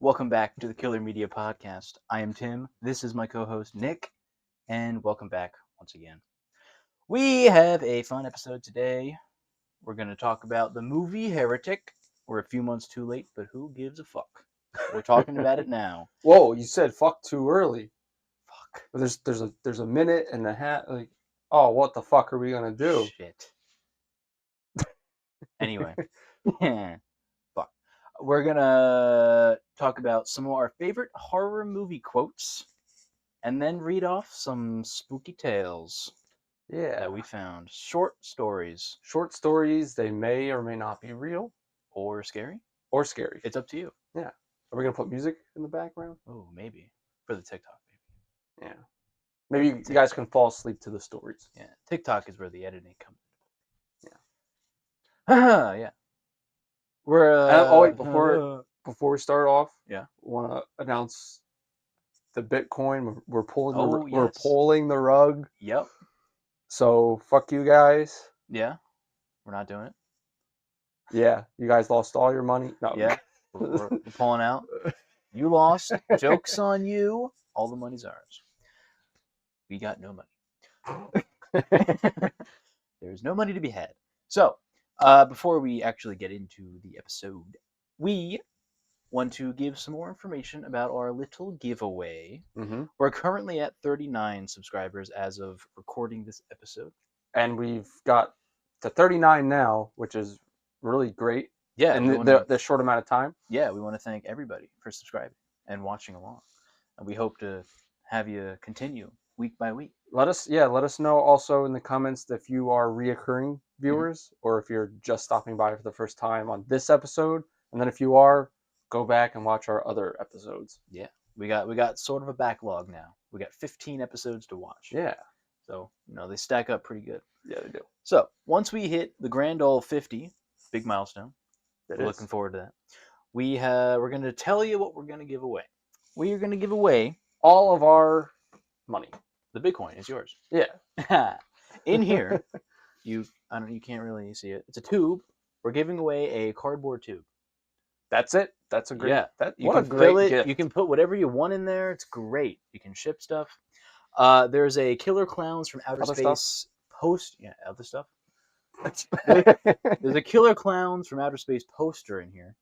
Welcome back to the Killer Media Podcast. I am Tim. This is my co-host Nick, and welcome back once again. We have a fun episode today. We're going to talk about the movie Heretic. We're a few months too late, but who gives a fuck? We're talking about it now. Whoa, you said fuck too early. Fuck. There's a minute and a half. Like, oh, what the fuck are we gonna do? Shit. Anyway, fuck. We're gonna talk about some of our favorite horror movie quotes, and then read off some spooky tales Yeah, that we found. Short stories short stories. They may or may not be real or scary. or scary. It's up to you. Yeah. Are we gonna put music in the background? Oh, maybe for the TikTok. Yeah. Maybe you guys can fall asleep to the stories. Yeah, TikTok is where the editing comes. Yeah. Yeah. We're Oh wait, before we start off, yeah, want to announce the Bitcoin. We're pulling. Oh, We're yes. pulling the rug. Yep. So fuck you guys. Yeah. We're not doing it. Yeah, you guys lost all your money. No. Yeah. We're pulling out. You lost. Joke's on you. All the money's ours. We got no money. There's no money to be had. So, before we actually get into the episode, we want to give some more information about our little giveaway. Mm-hmm. We're currently at 39 subscribers as of recording this episode. And we've got to 39 now, which is really great. Yeah, in the short amount of time. Yeah, we want to thank everybody for subscribing and watching along. And we hope to have you continue week by week. Let us know also in the comments if you are reoccurring viewers or if you're just stopping by for the first time on this episode. And then if you are, go back and watch our other episodes. Yeah, we got sort of a backlog now. We got 15 episodes to watch. Yeah. So, they stack up pretty good. Yeah, they do. So, once we hit the grand old 50, big milestone. We're looking forward to that. We're going to tell you what we're going to give away. We are going to give away all of our money. The Bitcoin is yours. Yeah. In here, you can't really see it. It's a tube. We're giving away a cardboard tube. That's it. That's a great. Yeah. What a great gift. You can put whatever you want in there. It's great. You can ship stuff. There's a Killer Clowns from Outer Space post. Yeah, other stuff. There's a Killer Clowns from Outer Space poster in here.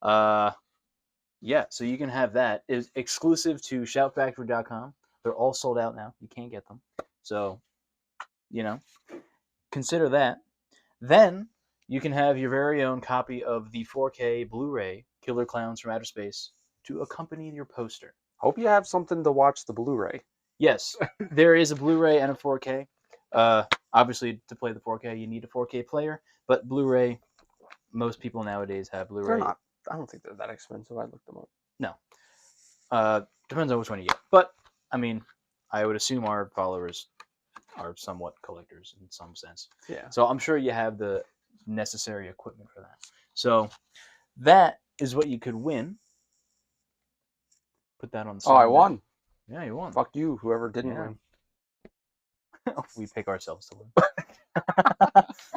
Yeah, so you can have that. It's exclusive to shoutfactory.com. They're all sold out now. You can't get them. So, consider that. Then you can have your very own copy of the 4K Blu-ray Killer Clowns from Outer Space to accompany your poster. Hope you have something to watch the Blu-ray. Yes, there is a Blu-ray and a 4K. Obviously, to play the 4K, you need a 4K player. But Blu-ray, most people nowadays have Blu-ray. They're not. I don't think they're that expensive. I looked them up. No. Depends on which one you get. But, I mean, I would assume our followers are somewhat collectors in some sense. Yeah. So I'm sure you have the necessary equipment for that. So that is what you could win. Put that on the side. Oh, I won. Yeah, you won. Fuck you, whoever didn't win. We pick ourselves to win.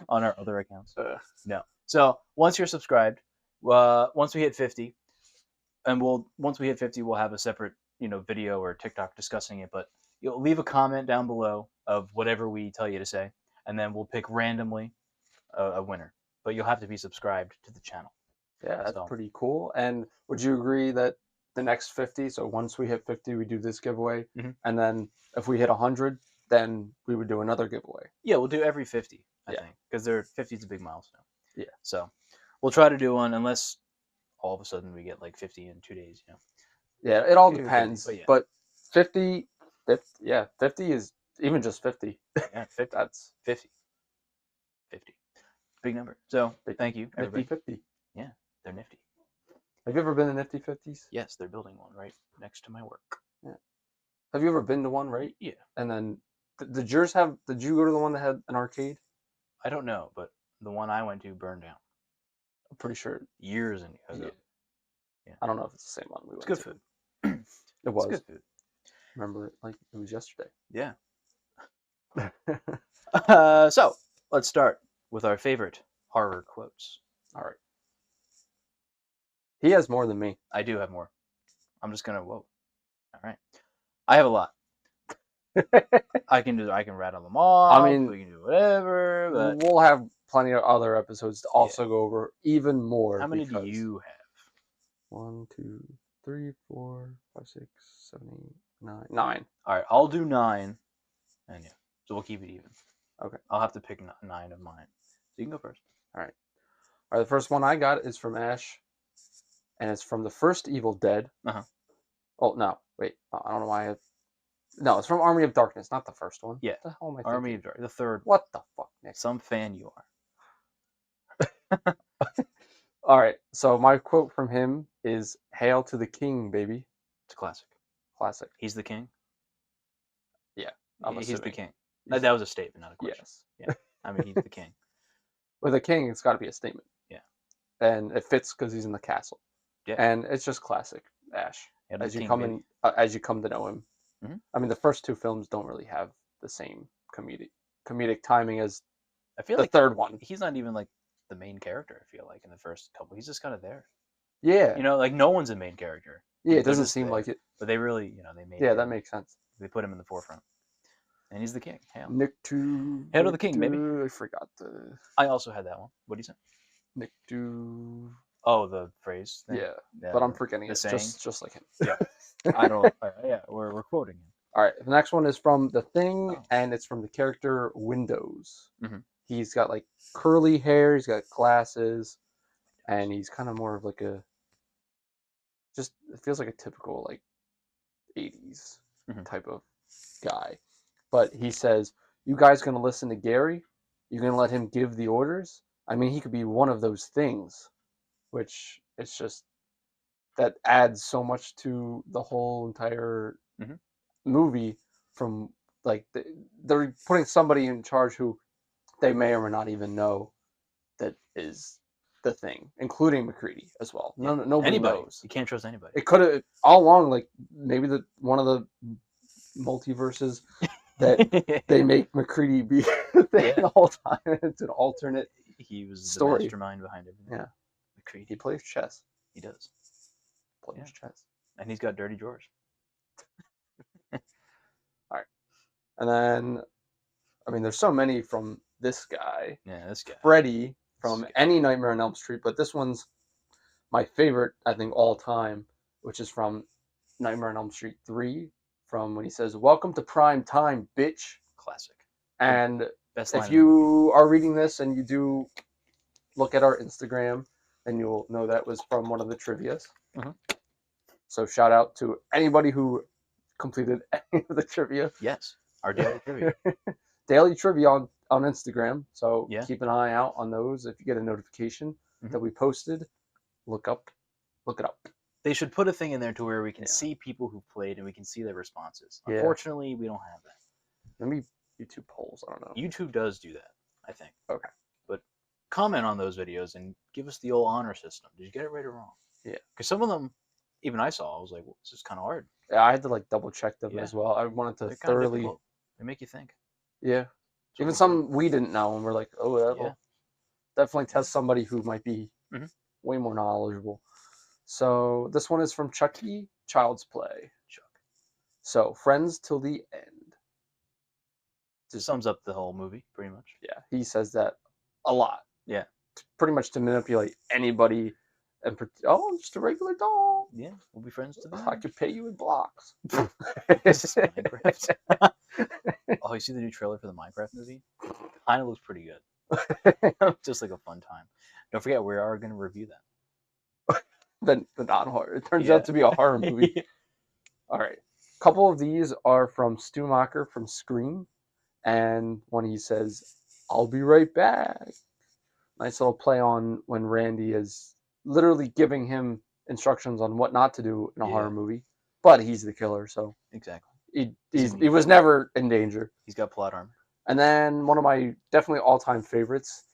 On our other accounts. No. So once you're subscribed, once we hit 50, and once we hit 50, we'll have a separate, video or TikTok discussing it. But you'll leave a comment down below of whatever we tell you to say, and then we'll pick randomly a winner. But you'll have to be subscribed to the channel. Yeah, that's pretty cool. And would you agree that the next 50, so once we hit 50, we do this giveaway, and then if we hit 100, then we would do another giveaway? Yeah, we'll do every 50, I think, because 50 is a big milestone. Yeah. So we'll try to do one unless all of a sudden we get like 50 in 2 days, Yeah, it all depends. 50, but 50 is even just 50. Yeah, 50. That's 50. 50. Big number. So, thank you, everybody. Nifty 50. Yeah, they're nifty. Have you ever been to Nifty 50s? Yes, they're building one right next to my work. Yeah. Have you ever been to one, right? Yeah. And then, did you go to the one that had an arcade? I don't know, but the one I went to burned down. I'm pretty sure. Years ago. Yeah. I don't know if it's the same one we went to. It's good food. It was. It's good food. Remember it like it was yesterday. Yeah. So, let's start with our favorite horror quotes. All right. He has more than me. I do have more. I'm just gonna whoa. All right. I have a lot. I can rattle them off. I mean, we can do whatever. But we'll have plenty of other episodes to also go over even more. how many do because you have? 1, 2, 3, 4, 5, 6, 7, 8, 9. 9. All right, I'll do 9, and yeah, so we'll keep it even. Okay. I'll have to pick 9 of mine. So you can go first. All right. The first one I got is from Ash, and it's from the first Evil Dead. Uh-huh. Oh no, wait, I don't know why. No, it's from Army of Darkness, not the first one. Yeah. What the hell am I Army thinking? of Darkness, the third. What the fuck, Nick? Some fan you are. All right. So my quote from him is "Hail to the King, baby." It's a classic. Classic. He's the king. Yeah, He's the assuming. king. That was a statement, not a question. Yes. Yeah. I mean, he's the king. With a king, it's got to be a statement. Yeah. And it fits because he's in the castle. Yeah. And it's just classic Ash. As you come to know him. Mm-hmm. I mean, the first two films don't really have the same comedic timing as I feel the like third one. He's not even like the main character. I feel like in the first couple, he's just kind of there. Yeah. You know, like no one's a main character. Yeah, They're it doesn't just seem there. like it. But they really, they made. Yeah, that makes sense. They put him in the forefront, and he's the king. Hail. Nick to Hail to the king, baby. I forgot the. I also had that one. What do you say? Nick to. Oh, the phrase. Thing? Yeah, but I'm forgetting it. saying? Just like him. Yeah. I don't. Yeah, we're quoting him. All right, the next one is from The Thing, Oh. and it's from the character Windows. Mhm. He's got like curly hair, he's got glasses, and he's kind of more of like it feels like a typical like 80s Mhm. type of guy. But he says, "You guys gonna listen to Gary? You gonna let him give the orders? I mean, he could be one of those things," which it's just that adds so much to the whole entire Mhm. movie. From like they're putting somebody in charge who they may or may not even know that is the Thing, including McCready as well. Yeah. Nobody Anybody. knows. You can't trust anybody. It could have all along, like maybe one of the multiverses that they make McCready be the Thing the whole time. It's an alternate. He was story. the mastermind behind everything. Yeah. McCready. He plays chess. He does. Plays chess. And he's got dirty drawers. And then, I mean, there's so many from this guy. Yeah, this guy. Freddy from any Nightmare on Elm Street, but this one's my favorite, I think, all time, which is from Nightmare on Elm Street 3, from when he says, "Welcome to prime time, bitch." Classic. And Best line if of the movie. you are reading this and you do look at our Instagram, then you'll know that was from one of the trivias. Mhm. So shout out to anybody who completed any of the trivia. Yes. Our daily trivia. Daily trivia on Instagram. So Yeah. keep an eye out on those. If you get a notification Mhm. that we posted, look it up. They should put a thing in there to where we can Yeah. see people who played and we can see their responses. Yeah. Unfortunately, we don't have that. Maybe YouTube polls. I don't know. YouTube does do that, I think. Okay. But comment on those videos and give us the old honor system. Did you get it right or wrong? Yeah. Because some of them, even I saw, I was like, well, this is kind of hard. Yeah, I had to like double check them Yeah. as well. I wanted to They're kind of thoroughly. difficult. They make you think. Yeah. So Even we'll some we didn't know, and we're like, oh, that'll Yeah. definitely test somebody who might be Mhm. way more knowledgeable. So this one is from Chucky, Child's Play. Chuck. So friends till the end. Just sums up the whole movie, pretty much. Yeah, he says that a lot. Yeah. Pretty much to manipulate anybody, and I'm just a regular doll. Yeah, we'll be friends to the I end. could pay you in blocks. This is Minecraft. Oh, you see the new trailer for the Minecraft movie? Kind of looks pretty good. Just like a fun time. Don't forget, we are going to review that. the non-horror. It turns Yeah. out to be a horror movie. All right. A couple of these are from Stu Macher from Scream. And when he says, "I'll be right back." Nice little play on when Randy is literally giving him instructions on what not to do in a horror movie. But he's the killer, so Exactly. he was never in danger. He's got plot armor. And then one of my definitely all-time favorites,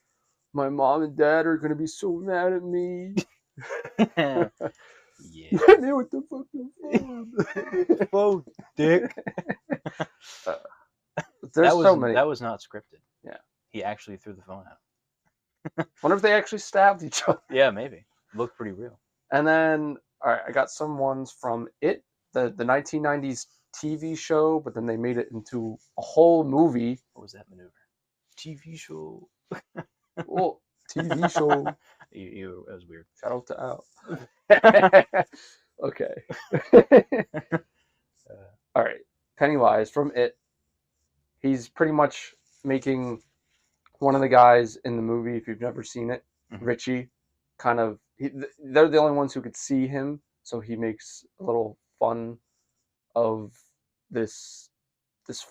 "My mom and dad are going to be so mad at me." Yeah. I knew what the fuck was. Whoa, dick. There's so many. That was not scripted. Yeah. He actually threw the phone out. Wonder if they actually stabbed each other. Yeah, maybe. Looked pretty real. And then, all right, I got some ones from It, the 1990s TV show, but then they made it into a whole movie. What was that maneuver? TV show. Well, TV show. That was weird. Shout out to Al. Okay. All right. Pennywise from It. He's pretty much making one of the guys in the movie, if you've never seen it, Richie, kind of. They're the only ones who could see him, so he makes a little fun of this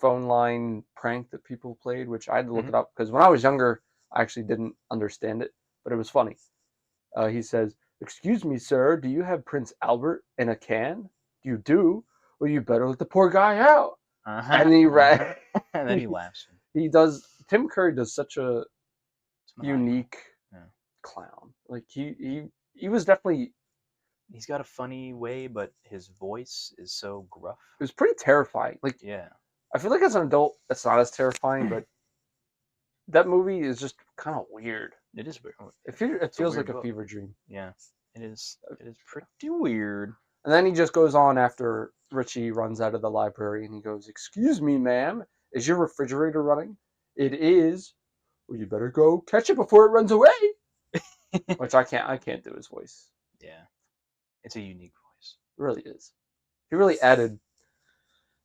phone line prank that people played, which I had to look it up because when I was younger, I actually didn't understand it, but it was funny. He says, "Excuse me, sir, do you have Prince Albert in a can? You do? Well, you better let the poor guy out." And he and then he laughs. He does. Tim Curry does such a unique Yeah. clown. Like he was definitely. He's got a funny way, but his voice is so gruff. It was pretty terrifying. Like Yeah. I feel like as an adult, it's not as terrifying, but that movie is just kind of weird. It is weird. It feels like weird a book. fever dream. Yeah, it is. It is pretty weird. And then he just goes on after Richie runs out of the library and he goes, "Excuse me, ma'am, is your refrigerator running?" "It is." "Well, you better go catch it before it runs away." Which I can't do his voice. Yeah, it's a unique voice. It really is. He really added.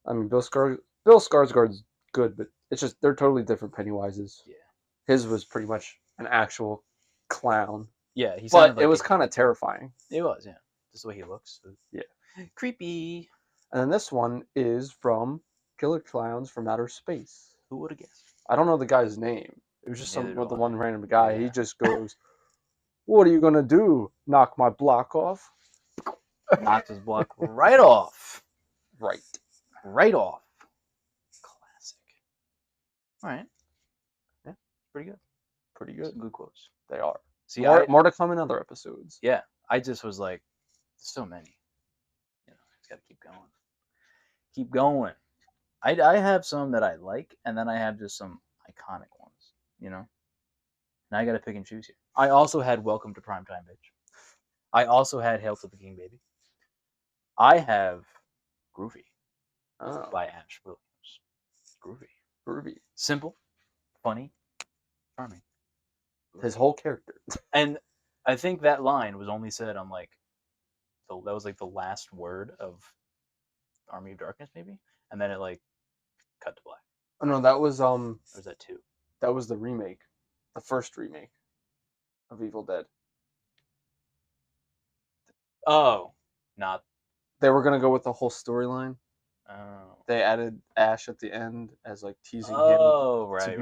I mean, Bill Skarsgård's good, but it's just they're totally different Pennywises. Yeah, his was pretty much an actual clown. Yeah, but it was kind of terrifying. It was, yeah. Just the way he looks. Yeah, creepy. And then this one is from Killer Clowns from Outer Space. Who would have guessed? I don't know the guy's name. It was just the one random guy. Yeah. He just goes, "What are you gonna do? Knock my block off?" Knocks his block right off. Right off. Classic. All right. Yeah, pretty good. Pretty good. Some good quotes. They are. See, more to come in other episodes. Yeah, I just was like, so many. You know, just gotta keep going. Keep going. I have some that I like, and then I have just some iconic ones. You know. Now I gotta pick and choose here. I also had "Welcome to Primetime, Bitch." I also had "Hail to the King, Baby." I have "Groovy" by Ash Williams. Groovy. Simple, funny, charming. His whole character. And I think that line was only said on that was like the last word of Army of Darkness, maybe, and then it like cut to black. Oh no, that was Or was that 2? That was the remake, the first remake of Evil Dead. Oh, not. They were gonna go with the whole storyline. Oh. They added Ash at the end as like teasing him. Oh, right.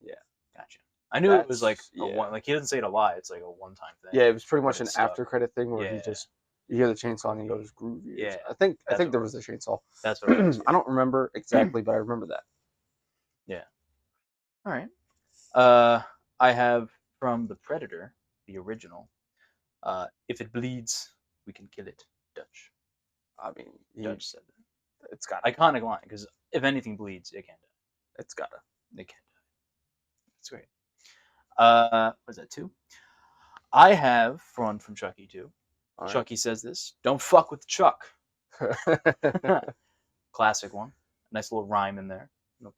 Yeah, gotcha. I knew it was like a one. Like he doesn't say it a lot. It's like a one-time thing. Yeah, it was pretty much an after credit thing where he just you hear the chainsaw and he goes groovy. Yeah, I think there was a chainsaw. That's what it was. I don't remember exactly, but I remember that. Yeah. All right. I have from The Predator, the original. If it bleeds, we can kill it. Dutch. I mean, Dutch said that. It's got iconic line because if anything bleeds, it can't die. It's gotta. It can't die. That's great. Was that 2? I have from Chucky 2. Right. Chucky says this: "Don't fuck with Chuck." Classic one. Nice little rhyme in there.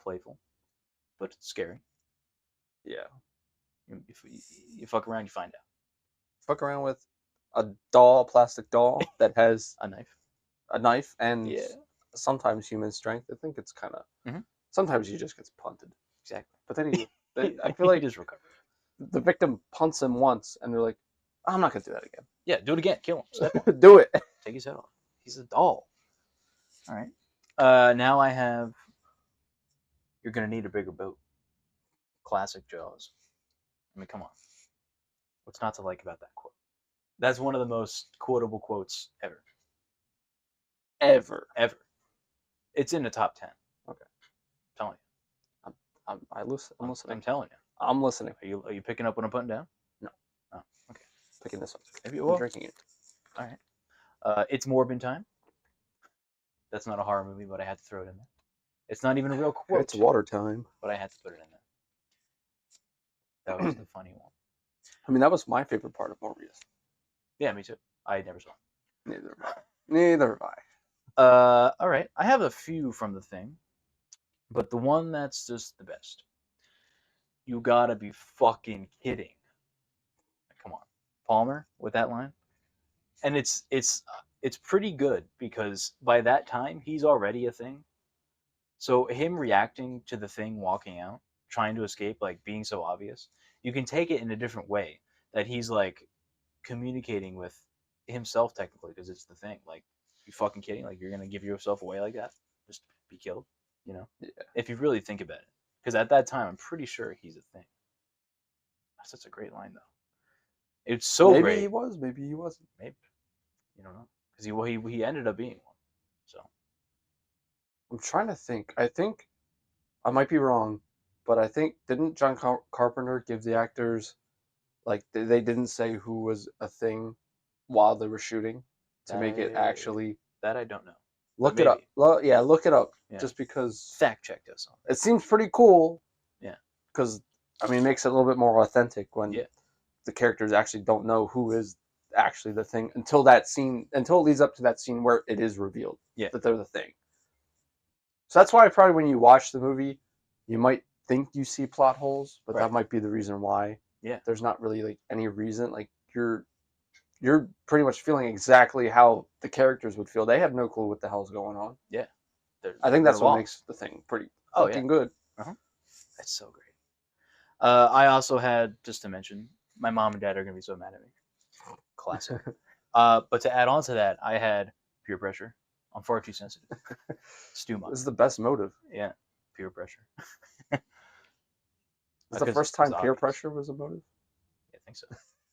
Playful, but scary. Yeah. You fuck around, you find out. Fuck around with a plastic doll that has a knife, and sometimes human strength. I think it's kind of. Sometimes he just gets punted. Exactly. But then I feel like he just recovered. The victim punts him once, and they're like, "I'm not gonna do that again." Yeah, do it again. Kill him. Do it. Take his head off. He's a doll. All right. Now I have. You're gonna need a bigger boat. Classic Jaws. I mean, come on. What's not to like about that quote? That's one of the most quotable quotes ever. Ever. It's in the top 10. Okay. I'm telling you. I'm listening. I'm telling you. I'm listening. Are you picking up what I'm putting down? No. Oh, okay. Picking this up. Maybe I'm drinking it. All right. It's Morbin Time. That's not a horror movie, but I had to throw it in there. It's not even a real quote. It's water time. But I had to put it in there. That was the funny one. I mean, that was my favorite part of Morbius. Yeah, me too. I never saw it. Neither have I. Neither have I. All right. I have a few from The Thing, but the one that's just the best. You gotta be fucking kidding. Come on, Palmer with that line, and it's pretty good because by that time he's already a thing. So him reacting to the thing walking out, trying to escape, like being so obvious, you can take it in a different way that he's like communicating with himself technically because it's the thing. Like, you fucking kidding? Like, you're gonna give yourself away like that? Just be killed? You know? Yeah. If you really think about it, because at that time I'm pretty sure he's a thing. That's such a great line though. It's so Maybe great. he was. Maybe he wasn't. Maybe, you don't know, because he ended up being one. So I'm trying to think. I think I might be wrong, but I think didn't John Carpenter give the actors like they didn't say who was a thing while they were shooting to make it actually that I don't know. look it up. Yeah, look it up. Yeah. Just because Fact check us on. it seems pretty cool. Yeah. Because I mean, it makes it a little bit more authentic when the characters actually don't know who is actually the thing until that scene, until it leads up to that scene where it is revealed that they're the thing. So that's why probably when you watch the movie, you might think you see plot holes, but that might be the reason why. Yeah. There's not really like any reason. Like you're pretty much feeling exactly how the characters would feel. They have no clue what the hell's going on. Yeah. I think that's what makes the thing pretty fucking good. That's so great. I also had, just to mention, my mom and dad are gonna be so mad at me. Classic. But to add on to that, I had Peer Pressure. I'm far too sensitive. Stu This is the best motive. Yeah, peer pressure. It's the first time peer pressure was a motive? Yeah, I think so.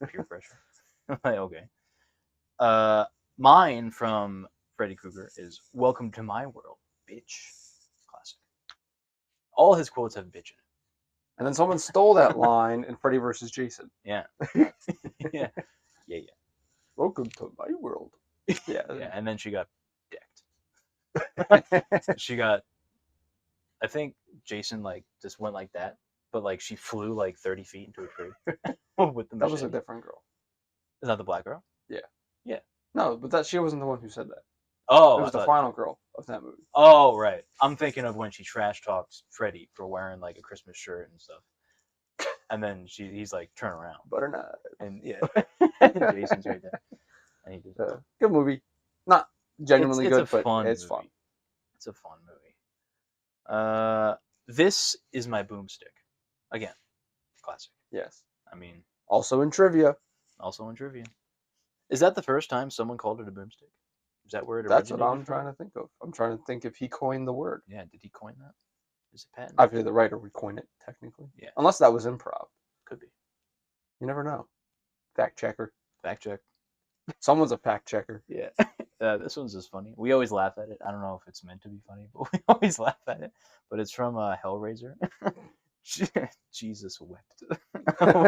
Peer pressure. Okay. Mine from Freddy Krueger is "Welcome to my world, bitch." Classic. All his quotes have bitch in it. And then someone stole that line in Freddy vs. Jason. Yeah. Yeah. Welcome to my world. Yeah. Yeah. And then she got decked. She got. I think Jason like just went like that, but like she flew like 30 feet into a tree with the machete. That was a different girl. Is that the black girl? Yeah. Yeah. No, but she wasn't the one who said that. Oh, it was the final girl of that movie. Oh, right. I'm thinking of when she trash talks Freddy for wearing like a Christmas shirt and stuff, and then he's like, turn around, butternut, and Jason's right there, and he just good movie, not genuinely good, but it's movie. fun. It's a fun movie. This is my boomstick. Again, classic. Yes. I mean, also in trivia. Is that the first time someone called it a boomstick? Is that where it originated? That's what I'm trying to think of. I'm trying to think if he coined the word. Yeah, did he coin that? Is it patent? I feel the writer would coin it, technically. Yeah. Unless that was improv. Could be. You never know. Fact checker. Fact check. Someone's a fact checker. Yeah. This one's just funny. We always laugh at it. I don't know if it's meant to be funny, but we always laugh at it. But it's from Hellraiser. Jesus wept.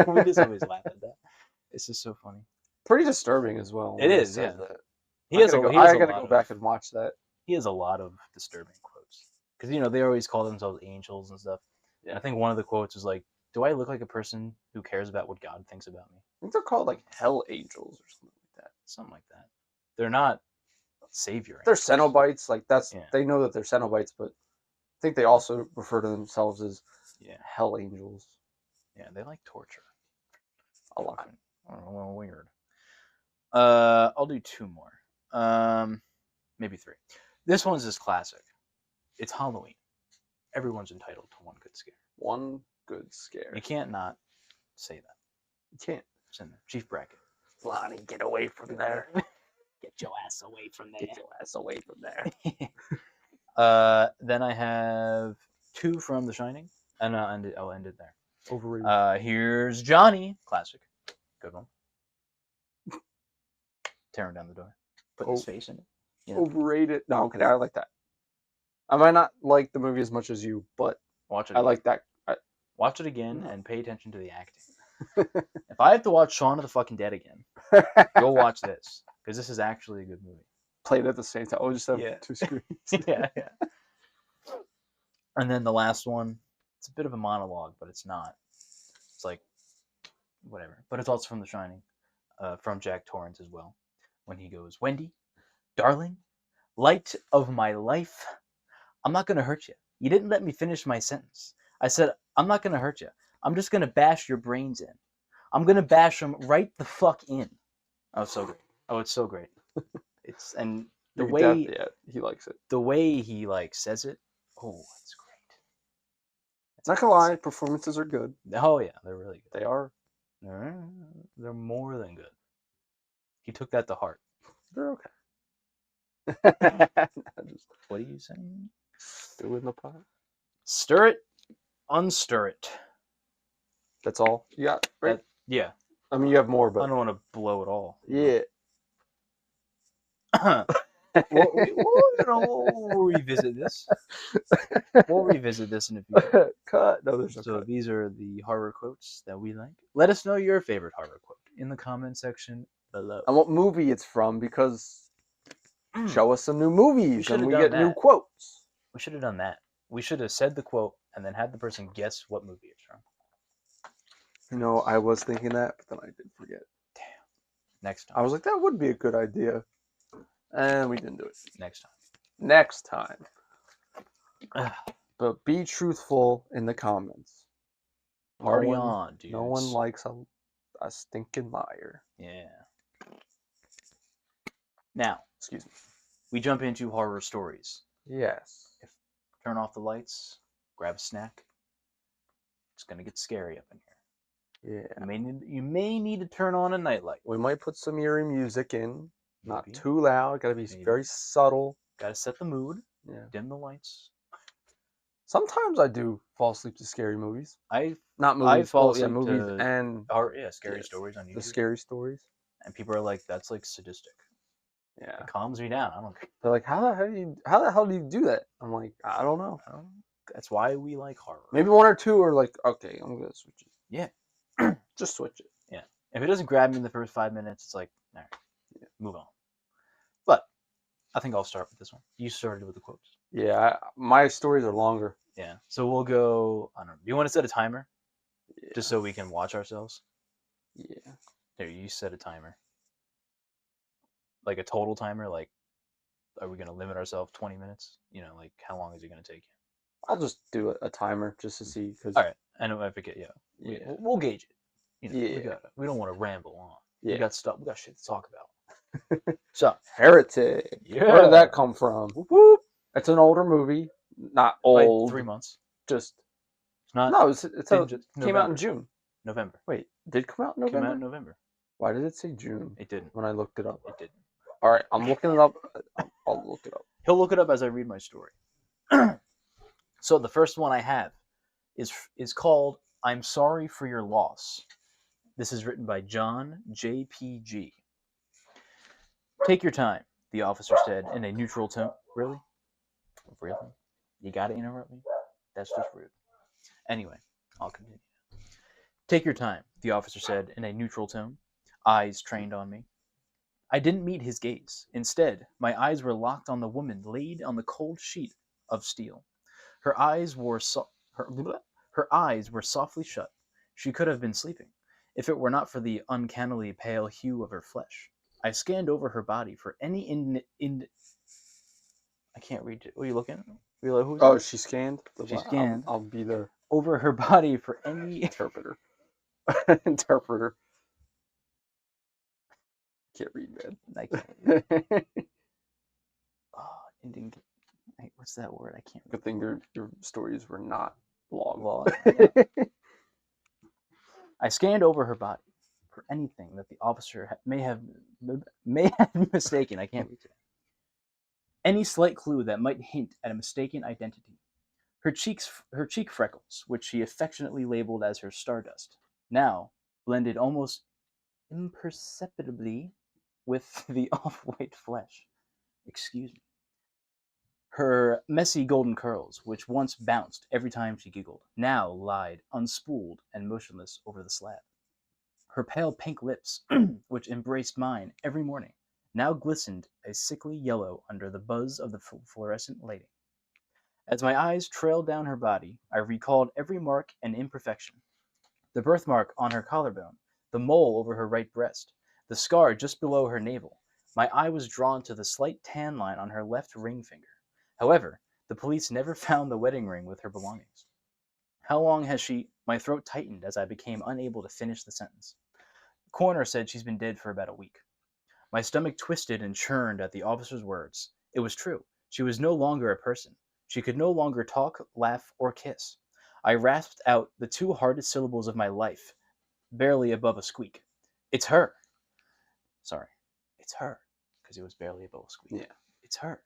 We just always laugh at that. It's just so funny. Pretty disturbing as well. It is, yeah. I gotta go back and watch that. He has a lot of disturbing quotes. Because, they always call themselves angels and stuff. Yeah. And I think one of the quotes is like, do I look like a person who cares about what God thinks about me? I think they're called like hell angels or something like that. Something like that. They're not savior. They're Cenobites. Like they know that they're Cenobites, but I think they also refer to themselves as hell angels. Yeah, they like torture. A lot. A little weird. I'll do two more. Maybe three. This one's just classic. It's Halloween. Everyone's entitled to one good scare. One good scare. You can't not say that. You can't. It's in there. Chief Brackett. Lonnie, get away from there. Get your ass away from there. Get your ass away from there. Then I have two from The Shining, and I'll end it there. Overrated. Here's Johnny. Classic. Good one. Tearing down the door. Putting his face in it. Overrated. No, okay, I like that. I might not like the movie as much as you, but watch it. I like that. Watch it again and pay attention to the acting. If I have to watch Shaun of the fucking Dead again, you'll watch this because this is actually a good movie. Played at the same time. Oh, just have two screens. Yeah. And then the last one, it's a bit of a monologue, but it's not. It's like whatever. But it's also from The Shining. from Jack Torrance as well, when he goes, "Wendy, darling, light of my life, I'm not gonna hurt you. You didn't let me finish my sentence. I said I'm not gonna hurt you. I'm just gonna bash your brains in. I'm gonna bash them right the fuck in." Oh, so great. Oh, it's so great. It's and the You can tell- way yeah, he likes it. the way he like says it. Oh, it's great. It's not gonna lie, performances are good. Oh yeah, they're really good. They are. They're more than good. He took that to heart. They're okay. Just What are you saying? stew in the pot. Stir it, unstir it. That's all you got, right? Yeah, I mean, you have more, I but don't want to blow it all. yeah. We'll revisit this. We'll revisit this in a few. Cut. No, there's no So cut. these are the horror quotes that we like. Let us know your favorite horror quote in the comment section below. And what movie it's from, because show us some new movies should've and we done get new that. quotes. We should have done that. We should have said the quote and then had the person guess what movie it's from. You know, I was thinking that, but then I did forget. Next time. I was like, that would be a good idea. And we didn't do it. Next time. Next time. But be truthful in the comments. Party no one, on, dudes. No one likes a stinking liar. Yeah. Now, Excuse me. we jump into horror stories. Yes. Turn off the lights, grab a snack. It's gonna get scary up in here. Yeah. You may need to turn on a nightlight. We might put some eerie music in. Not Maybe. too loud. Gotta be Maybe. very subtle. Gotta set the mood. Yeah. Dim the lights. Sometimes I do fall asleep to scary movies. Not I movies. fall Well, yeah, asleep movies to and scary yes, stories on YouTube. the scary stories. And people are like, "That's like sadistic." Yeah. It calms me down. I don't. They're like, how the hell do you do that? I'm like, I don't know. That's why we like horror. Maybe one or two are like, okay, I'm gonna switch it. Yeah. Just switch it. Yeah. If it doesn't grab me in the first 5 minutes, it's like, all right, Yeah. move on. But I think I'll start with this one. You started with the quotes. Yeah, my stories are longer. Yeah. So we'll go. I don't know. Do you want to set a timer Yeah. just so we can watch ourselves? Yeah. There, you set a timer. Like a total timer. Like, are we gonna limit ourselves 20 minutes? You know, like how long is it gonna take you? I'll just do a timer just to see. Cause, All right. I know I forget. Yeah. Yeah. We'll gauge it. You know, Yeah. we don't want to ramble on. Yeah. We got stuff. We got shit to talk about. So, Heretic. yeah. Where did that come from? Whoop, whoop. It's an older movie. Not Like old. 3 months. Just It's not. no. It's came out in November. June. November. Wait, did it come out in November? Came out in November. Why did it say June It didn't. when I looked it up? It didn't. All right, I'm looking it up. I'll look it up. He'll look it up as I read my story. So the first one I have is called "I'm Sorry for Your Loss." This is written by John JPG. "Take your time," the officer said in a neutral tone. Really? Really? You gotta interrupt me? That's just rude. Anyway, I'll continue. "Take your time," the officer said in a neutral tone, eyes trained on me. I didn't meet his gaze. Instead, my eyes were locked on the woman laid on the cold sheet of steel. Her eyes were softly shut. She could have been sleeping, if it were not for the uncannily pale hue of her flesh. I scanned over her body for any I can't read it. What are you looking at? Who's Oh, it? she scanned. She scanned. I'll be the Over her body for any interpreter. Interpreter. Can't read, man. I can't. What's that word? I can't. Good thing your stories were not long. Well, yeah. I scanned over her body for anything that the officer may have mistaken. I can't read it. Any slight clue that might hint at a mistaken identity. Her cheek freckles, which she affectionately labeled as her stardust, now blended almost imperceptibly with the off-white flesh. Excuse me. Her messy golden curls, which once bounced every time she giggled, now lied unspooled and motionless over the slab. Her pale pink lips, which embraced mine every morning, now glistened a sickly yellow under the buzz of the fluorescent lighting. As my eyes trailed down her body, I recalled every mark and imperfection. The birthmark on her collarbone, the mole over her right breast, the scar just below her navel. My eye was drawn to the slight tan line on her left ring finger. However, the police never found the wedding ring with her belongings. How long has she? My throat tightened as I became unable to finish the sentence. The coroner said she's been dead for about a week. My stomach twisted and churned at the officer's words. It was true. She was no longer a person. She could no longer talk, laugh, or kiss. I rasped out the two hardest syllables of my life, barely above a squeak. It's her. Sorry. It's her. Because it was barely above a squeak. Yeah. It's her.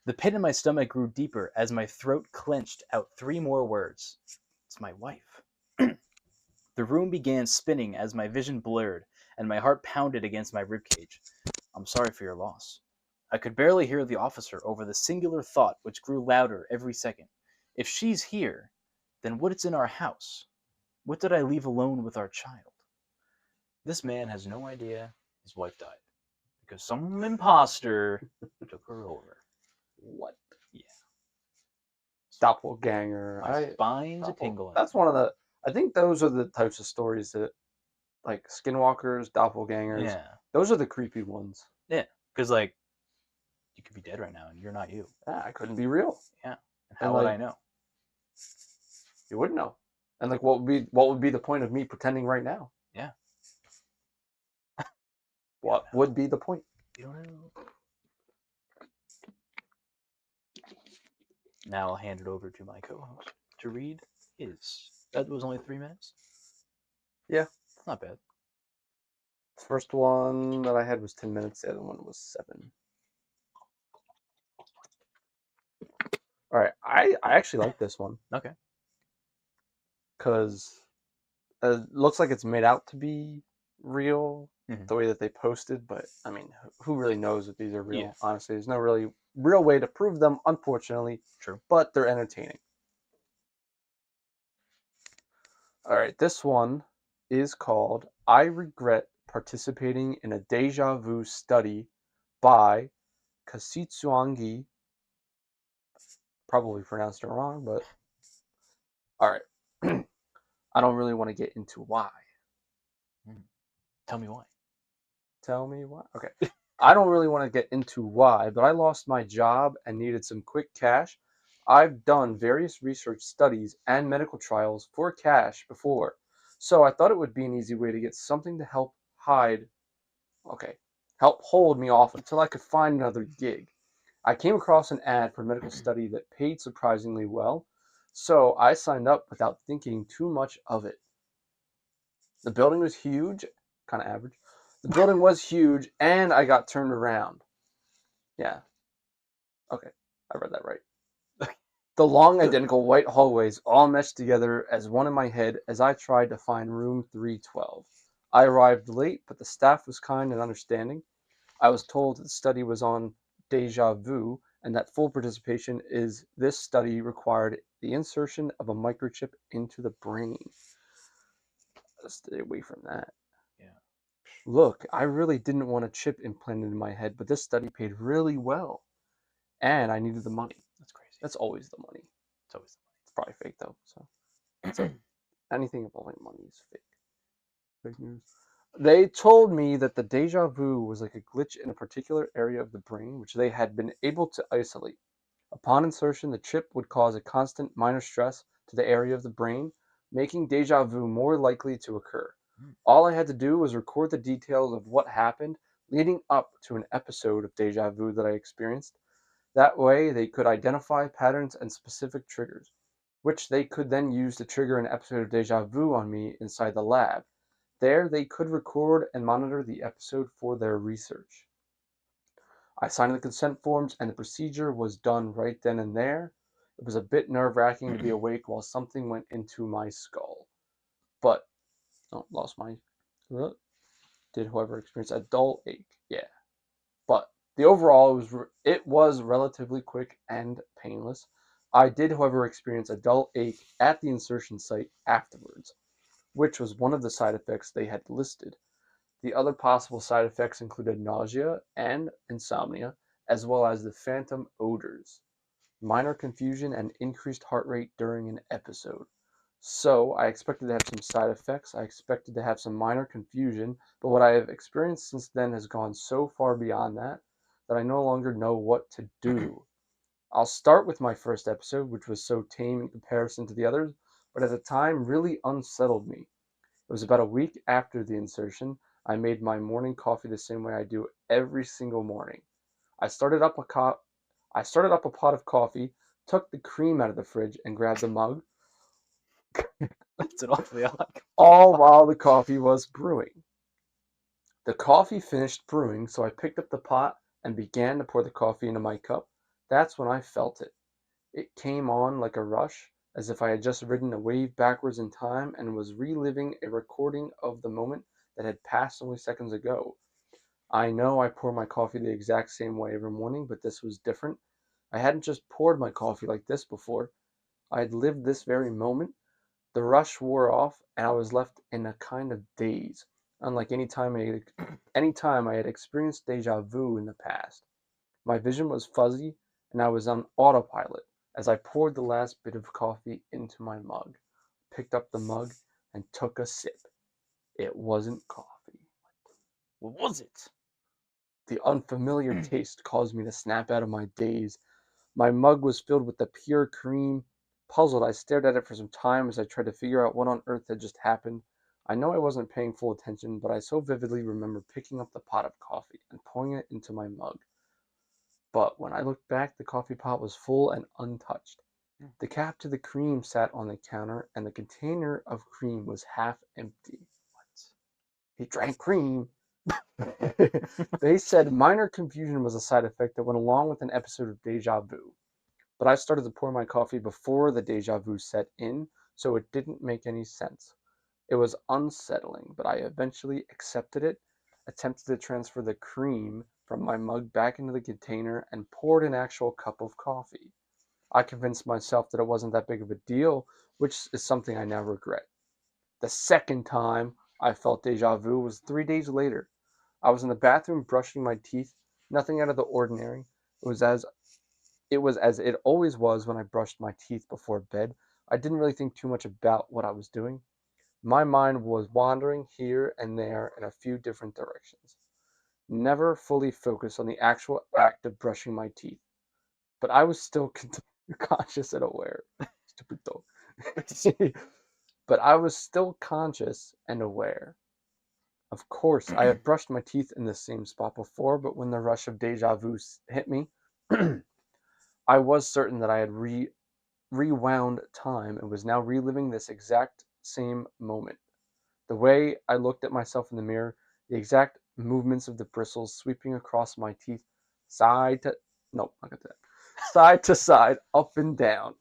The pit in my stomach grew deeper as my throat clenched out three more words. It's my wife. The room began spinning as my vision blurred and my heart pounded against my ribcage. I'm sorry for your loss. I could barely hear the officer over the singular thought which grew louder every second. If she's here, then what's in our house? What did I leave alone with our child? This man has no idea his wife died because some imposter took her over. What? Yeah. Doppelganger. My spine's a tingling. That's one of the. I think those are the types of stories that, like skinwalkers, doppelgangers. Yeah. Those are the creepy ones. Yeah. Because, like, you could be dead right now and you're not you. Yeah, I couldn't be real. Yeah. And how would I know? You wouldn't know. And like, what would be the point of me pretending right now? Yeah. What would be the point? You don't know. Now I'll hand it over to my co-host to read his. That was only 3 minutes? Yeah. Not bad. The first one that I had was 10 minutes. The other one was 7. All right. I actually like this one. Okay. Because it looks like it's made out to be real, the way that they posted. But, I mean, who really knows if these are real? Yeah. Honestly, there's no really real way to prove them, unfortunately. True. But they're entertaining. All right. This one is called I Regret Participating in a Deja Vu Study by Kasitsuangi. Probably pronounced it wrong, but all right. I don't really want to get into why. Tell me why. Tell me why. Okay. I don't really want to get into why, but I lost my job and needed some quick cash. I've done various research studies and medical trials for cash before, so I thought it would be an easy way to get something to help hold me off until I could find another gig. I came across an ad for a medical study that paid surprisingly well, so I signed up without thinking too much of it. The building was huge, kind of average. The building was huge, and I got turned around. Yeah. Okay, I read that right. The long, identical white hallways all meshed together as one in my head as I tried to find room 312. I arrived late, but the staff was kind and understanding. I was told that the study was on deja vu and that full participation is this study required the insertion of a microchip into the brain. Stay away from that. Yeah. Look, I really didn't want a chip implanted in my head, but this study paid really well. And I needed the money. That's crazy. That's always the money. It's always the money. It's probably fake though. So anything involving money is fake. Fake news. They told me that the deja vu was like a glitch in a particular area of the brain, which they had been able to isolate. Upon insertion, the chip would cause a constant minor stress to the area of the brain, making deja vu more likely to occur. All I had to do was record the details of what happened leading up to an episode of deja vu that I experienced. That way, they could identify patterns and specific triggers, which they could then use to trigger an episode of deja vu on me inside the lab. There, they could record and monitor the episode for their research. I signed the consent forms, and the procedure was done right then and there. It was a bit nerve-wracking to be awake while something went into my skull. But, lost my... Did whoever experience a dull ache? Yeah. But the overall, it was relatively quick and painless. I did, however, experience a dull ache at the insertion site afterwards, which was one of the side effects they had listed. The other possible side effects included nausea and insomnia, as well as the phantom odors, minor confusion, and increased heart rate during an episode. So I expected to have some side effects. I expected to have some minor confusion, but what I have experienced since then has gone so far beyond that that I no longer know what to do. I'll start with my first episode, which was so tame in comparison to the others, but at the time really unsettled me. It was about a week after the insertion. I made my morning coffee the same way I do every single morning. I started up a pot of coffee, took the cream out of the fridge, and grabbed a mug, That's an awfully odd. all while the coffee was brewing. The coffee finished brewing, so I picked up the pot and began to pour the coffee into my cup. That's when I felt it. It came on like a rush, as if I had just ridden a wave backwards in time and was reliving a recording of the moment that had passed only seconds ago. I know I pour my coffee the exact same way every morning, but this was different. I hadn't just poured my coffee like this before. I had lived this very moment. The rush wore off, and I was left in a kind of daze, unlike any time I had experienced deja vu in the past. My vision was fuzzy, and I was on autopilot as I poured the last bit of coffee into my mug, picked up the mug, and took a sip. It wasn't coffee. What was it? The unfamiliar taste caused me to snap out of my daze. My mug was filled with the pure cream. Puzzled, I stared at it for some time as I tried to figure out what on earth had just happened. I know I wasn't paying full attention, but I so vividly remember picking up the pot of coffee and pouring it into my mug. But when I looked back, the coffee pot was full and untouched. The cap to the cream sat on the counter, and the container of cream was half empty. What? He drank cream. They said minor confusion was a side effect that went along with an episode of deja vu. But I started to pour my coffee before the deja vu set in, so it didn't make any sense. It was unsettling, but I eventually accepted it, attempted to transfer the cream from my mug back into the container, and poured an actual cup of coffee. I convinced myself that it wasn't that big of a deal, which is something I now regret. The second time I felt deja vu was 3 days later. I was in the bathroom brushing my teeth, nothing out of the ordinary. It was as it always was when I brushed my teeth before bed. I didn't really think too much about what I was doing. My mind was wandering here and there in a few different directions, never fully focused on the actual act of brushing my teeth. But I was still conscious and aware. Stupid dog. But I was still conscious and aware. Of course, I have brushed my teeth in the same spot before, but when the rush of deja vu hit me, I was certain that I had rewound time and was now reliving this exact same moment. The way I looked at myself in the mirror, the exact movements of the bristles sweeping across my teeth, side to no, not that. Side to side, up and down.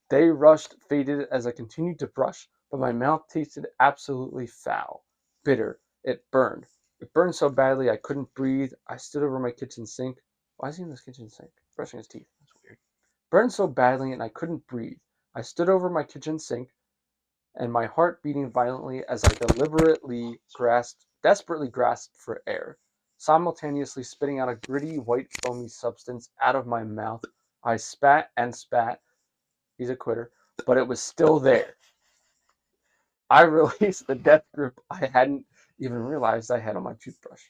They rushed, faded as I continued to brush, but my mouth tasted absolutely foul, bitter. It burned. It burned so badly I couldn't breathe. I stood over my kitchen sink. Why is he in this kitchen sink? Brushing his teeth. That's weird. Burned so badly and I couldn't breathe. I stood over my kitchen sink, and my heart beating violently as I desperately grasped for air, simultaneously spitting out a gritty, white, foamy substance out of my mouth. I spat and spat. He's a quitter, but it was still there. I released the death grip I hadn't even realized I had on my toothbrush.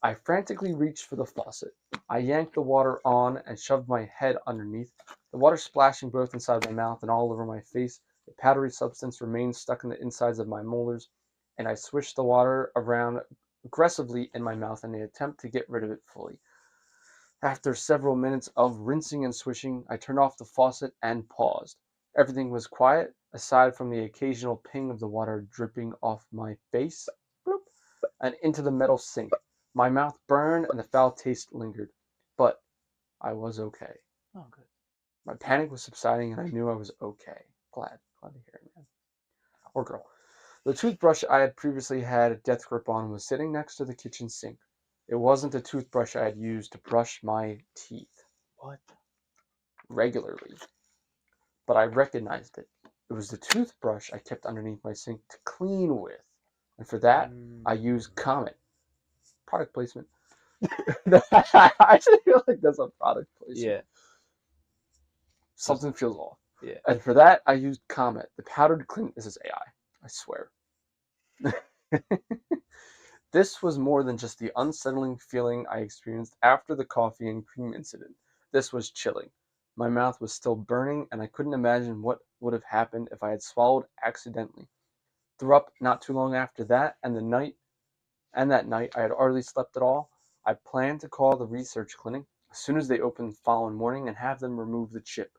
I frantically reached for the faucet. I yanked the water on and shoved my head underneath, the water splashing both inside my mouth and all over my face. The powdery substance remained stuck in the insides of my molars, and I swished the water around aggressively in my mouth in an attempt to get rid of it fully. After several minutes of rinsing and swishing, I turned off the faucet and paused. Everything was quiet, aside from the occasional ping of the water dripping off my face, bloop, and into the metal sink. My mouth burned and the foul taste lingered, but I was okay. Oh, good. My panic was subsiding and I knew I was okay. Glad to hear it, man. Or girl. The toothbrush I had previously had a death grip on was sitting next to the kitchen sink. It wasn't the toothbrush I had used to brush my teeth What? regularly, but I recognized it. It was the toothbrush I kept underneath my sink to clean with, and for that, I used Comet. Product placement. I actually feel like that's a product placement. Yeah. Something feels off. Yeah. And for that, I used Comet, the powdered clean. This is AI, I swear. This was more than just the unsettling feeling I experienced after the coffee and cream incident. This was chilling. My mouth was still burning, and I couldn't imagine what would have happened if I had swallowed accidentally. Threw up not too long after that, and that night I had hardly slept at all. I planned to call the research clinic as soon as they opened the following morning and have them remove the chip.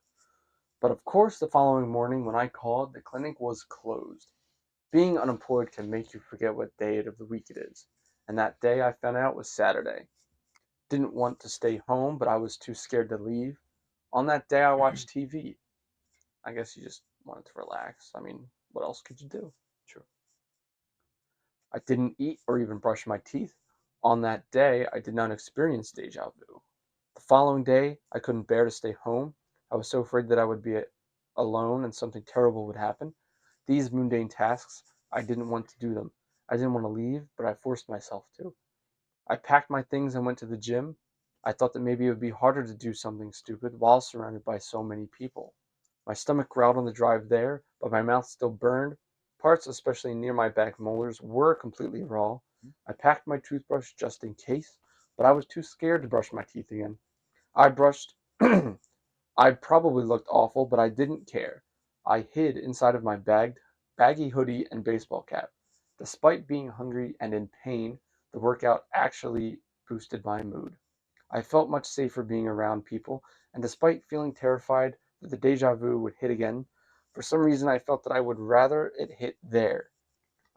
But of course, the following morning when I called, the clinic was closed. Being unemployed can make you forget what day of the week it is. And that day I found out was Saturday. Didn't want to stay home, but I was too scared to leave. On that day, I watched TV. I guess you just wanted to relax. I mean, what else could you do? True. I didn't eat or even brush my teeth. On that day, I did not experience deja vu. The following day, I couldn't bear to stay home. I was so afraid that I would be alone and something terrible would happen. These mundane tasks, I didn't want to do them. I didn't want to leave, but I forced myself to. I packed my things and went to the gym. I thought that maybe it would be harder to do something stupid while surrounded by so many people. My stomach growled on the drive there, but my mouth still burned. Parts, especially near my back molars, were completely raw. I packed my toothbrush just in case, but I was too scared to brush my teeth again. I brushed. I probably looked awful, but I didn't care. I hid inside of my baggy hoodie and baseball cap. Despite being hungry and in pain, the workout actually boosted my mood. I felt much safer being around people, and despite feeling terrified that the deja vu would hit again, for some reason I felt that I would rather it hit there.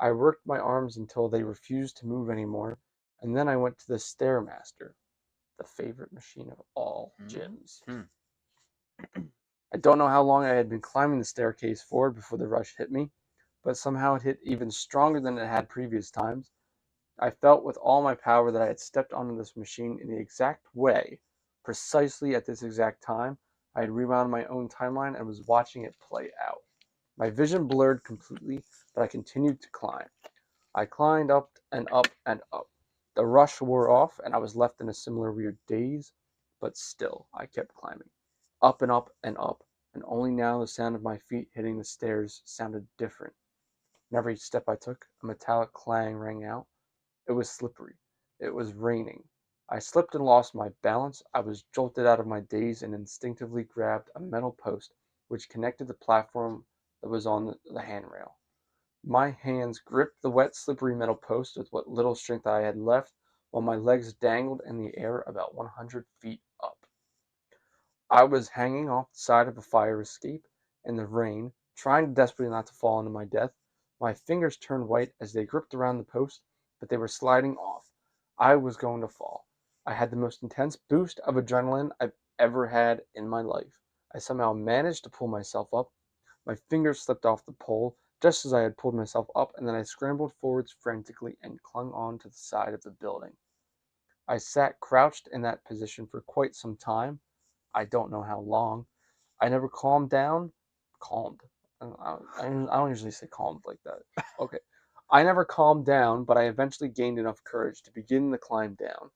I worked my arms until they refused to move anymore, and then I went to the Stairmaster, the favorite machine of all gyms. I don't know how long I had been climbing the staircase for before the rush hit me, but somehow it hit even stronger than it had previous times. I felt with all my power that I had stepped onto this machine in the exact way, precisely at this exact time. I had rewound my own timeline and was watching it play out. My vision blurred completely, but I continued to climb. I climbed up and up and up. The rush wore off, and I was left in a similar weird daze, but still, I kept climbing. Up and up and up, and only now the sound of my feet hitting the stairs sounded different. And every step I took, a metallic clang rang out. It was slippery. It was raining. I slipped and lost my balance. I was jolted out of my daze and instinctively grabbed a metal post which connected the platform that was on the handrail. My hands gripped the wet, slippery metal post with what little strength I had left, while my legs dangled in the air about 100 feet up. I was hanging off the side of a fire escape in the rain, trying desperately not to fall into my death. My fingers turned white as they gripped around the post, but they were sliding off. I was going to fall. I had the most intense boost of adrenaline I've ever had in my life. I somehow managed to pull myself up. My fingers slipped off the pole just as I had pulled myself up, and then I scrambled forwards frantically and clung on to the side of the building. I sat crouched in that position for quite some time. I don't know how long. I never calmed down. Calmed. I don't usually say calmed like that. Okay. I never calmed down, but I eventually gained enough courage to begin the climb down.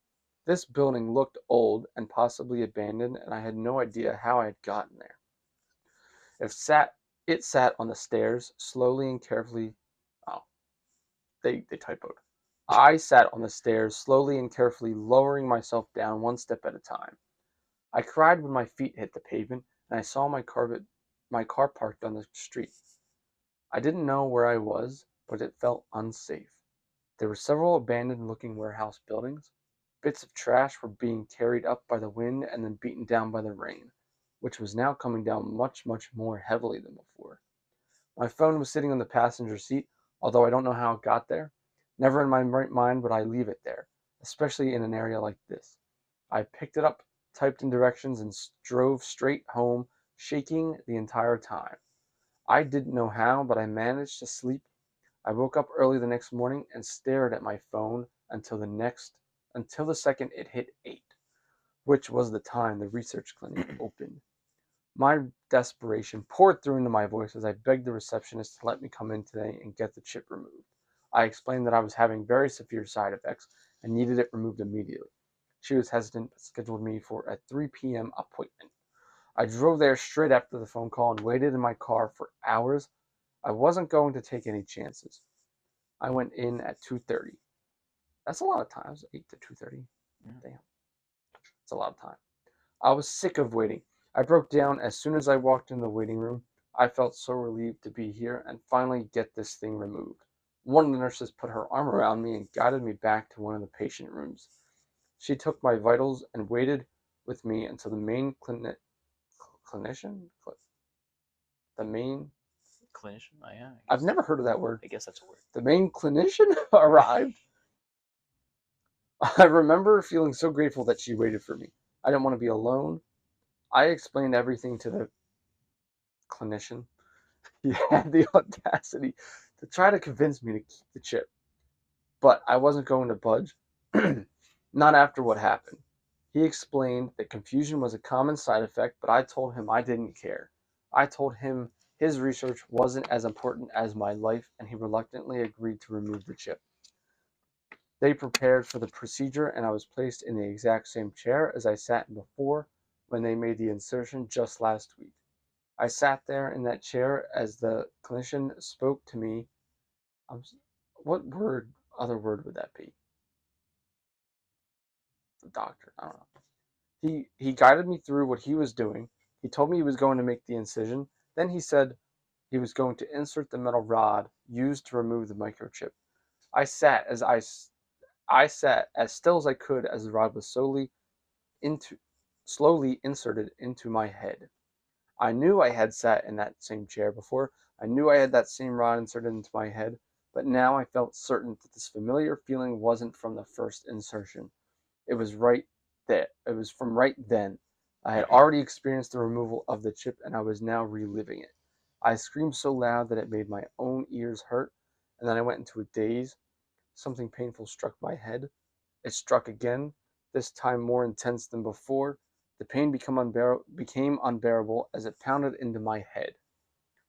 This building looked old and possibly abandoned, and I had no idea how I had gotten there. It sat on the stairs, slowly and carefully. Oh, they typoed. I sat on the stairs, slowly and carefully lowering myself down one step at a time. I cried when my feet hit the pavement and I saw my car parked on the street. I didn't know where I was, but it felt unsafe. There were several abandoned-looking warehouse buildings. Bits of trash were being carried up by the wind and then beaten down by the rain, which was now coming down much, much more heavily than before. My phone was sitting on the passenger seat, although I don't know how it got there. Never in my right mind would I leave it there, especially in an area like this. I picked it up, typed in directions, and drove straight home, shaking the entire time. I didn't know how, but I managed to sleep. I woke up early the next morning and stared at my phone until the second it hit 8, which was the time the research clinic opened. My desperation poured through into my voice as I begged the receptionist to let me come in today and get the chip removed. I explained that I was having very severe side effects and needed it removed immediately. She was hesitant but scheduled me for a 3 p.m. appointment. I drove there straight after the phone call and waited in my car for hours. I wasn't going to take any chances. I went in at 2:30. That's a lot of times, 8 to 2:30. Yeah. Damn. It's a lot of time. I was sick of waiting. I broke down as soon as I walked in the waiting room. I felt so relieved to be here and finally get this thing removed. One of the nurses put her arm around me and guided me back to one of the patient rooms. She took my vitals and waited with me until the main clinician? The main... Clinician? Oh, yeah. I've never heard of that word. I guess that's a word. The main clinician arrived. I remember feeling so grateful that she waited for me. I didn't want to be alone. I explained everything to the clinician. He had the audacity to try to convince me to keep the chip. But I wasn't going to budge. Not after what happened. He explained that confusion was a common side effect, but I told him I didn't care. I told him his research wasn't as important as my life, and he reluctantly agreed to remove the chip. They prepared for the procedure, and I was placed in the exact same chair as I sat in before when they made the insertion just last week. I sat there in that chair as the clinician spoke to me. What other word would that be? The doctor, I don't know. He guided me through what he was doing. He told me he was going to make the incision. Then he said he was going to insert the metal rod used to remove the microchip. I sat as still as I could as the rod was slowly inserted into my head. I knew I had sat in that same chair before. I knew I had that same rod inserted into my head, but now I felt certain that this familiar feeling wasn't from the first insertion. It was right there. It was from right then. I had already experienced the removal of the chip, and I was now reliving it. I screamed so loud that it made my own ears hurt, and then I went into a daze. Something painful struck my head. It struck again, this time more intense than before. The pain became unbearable as it pounded into my head,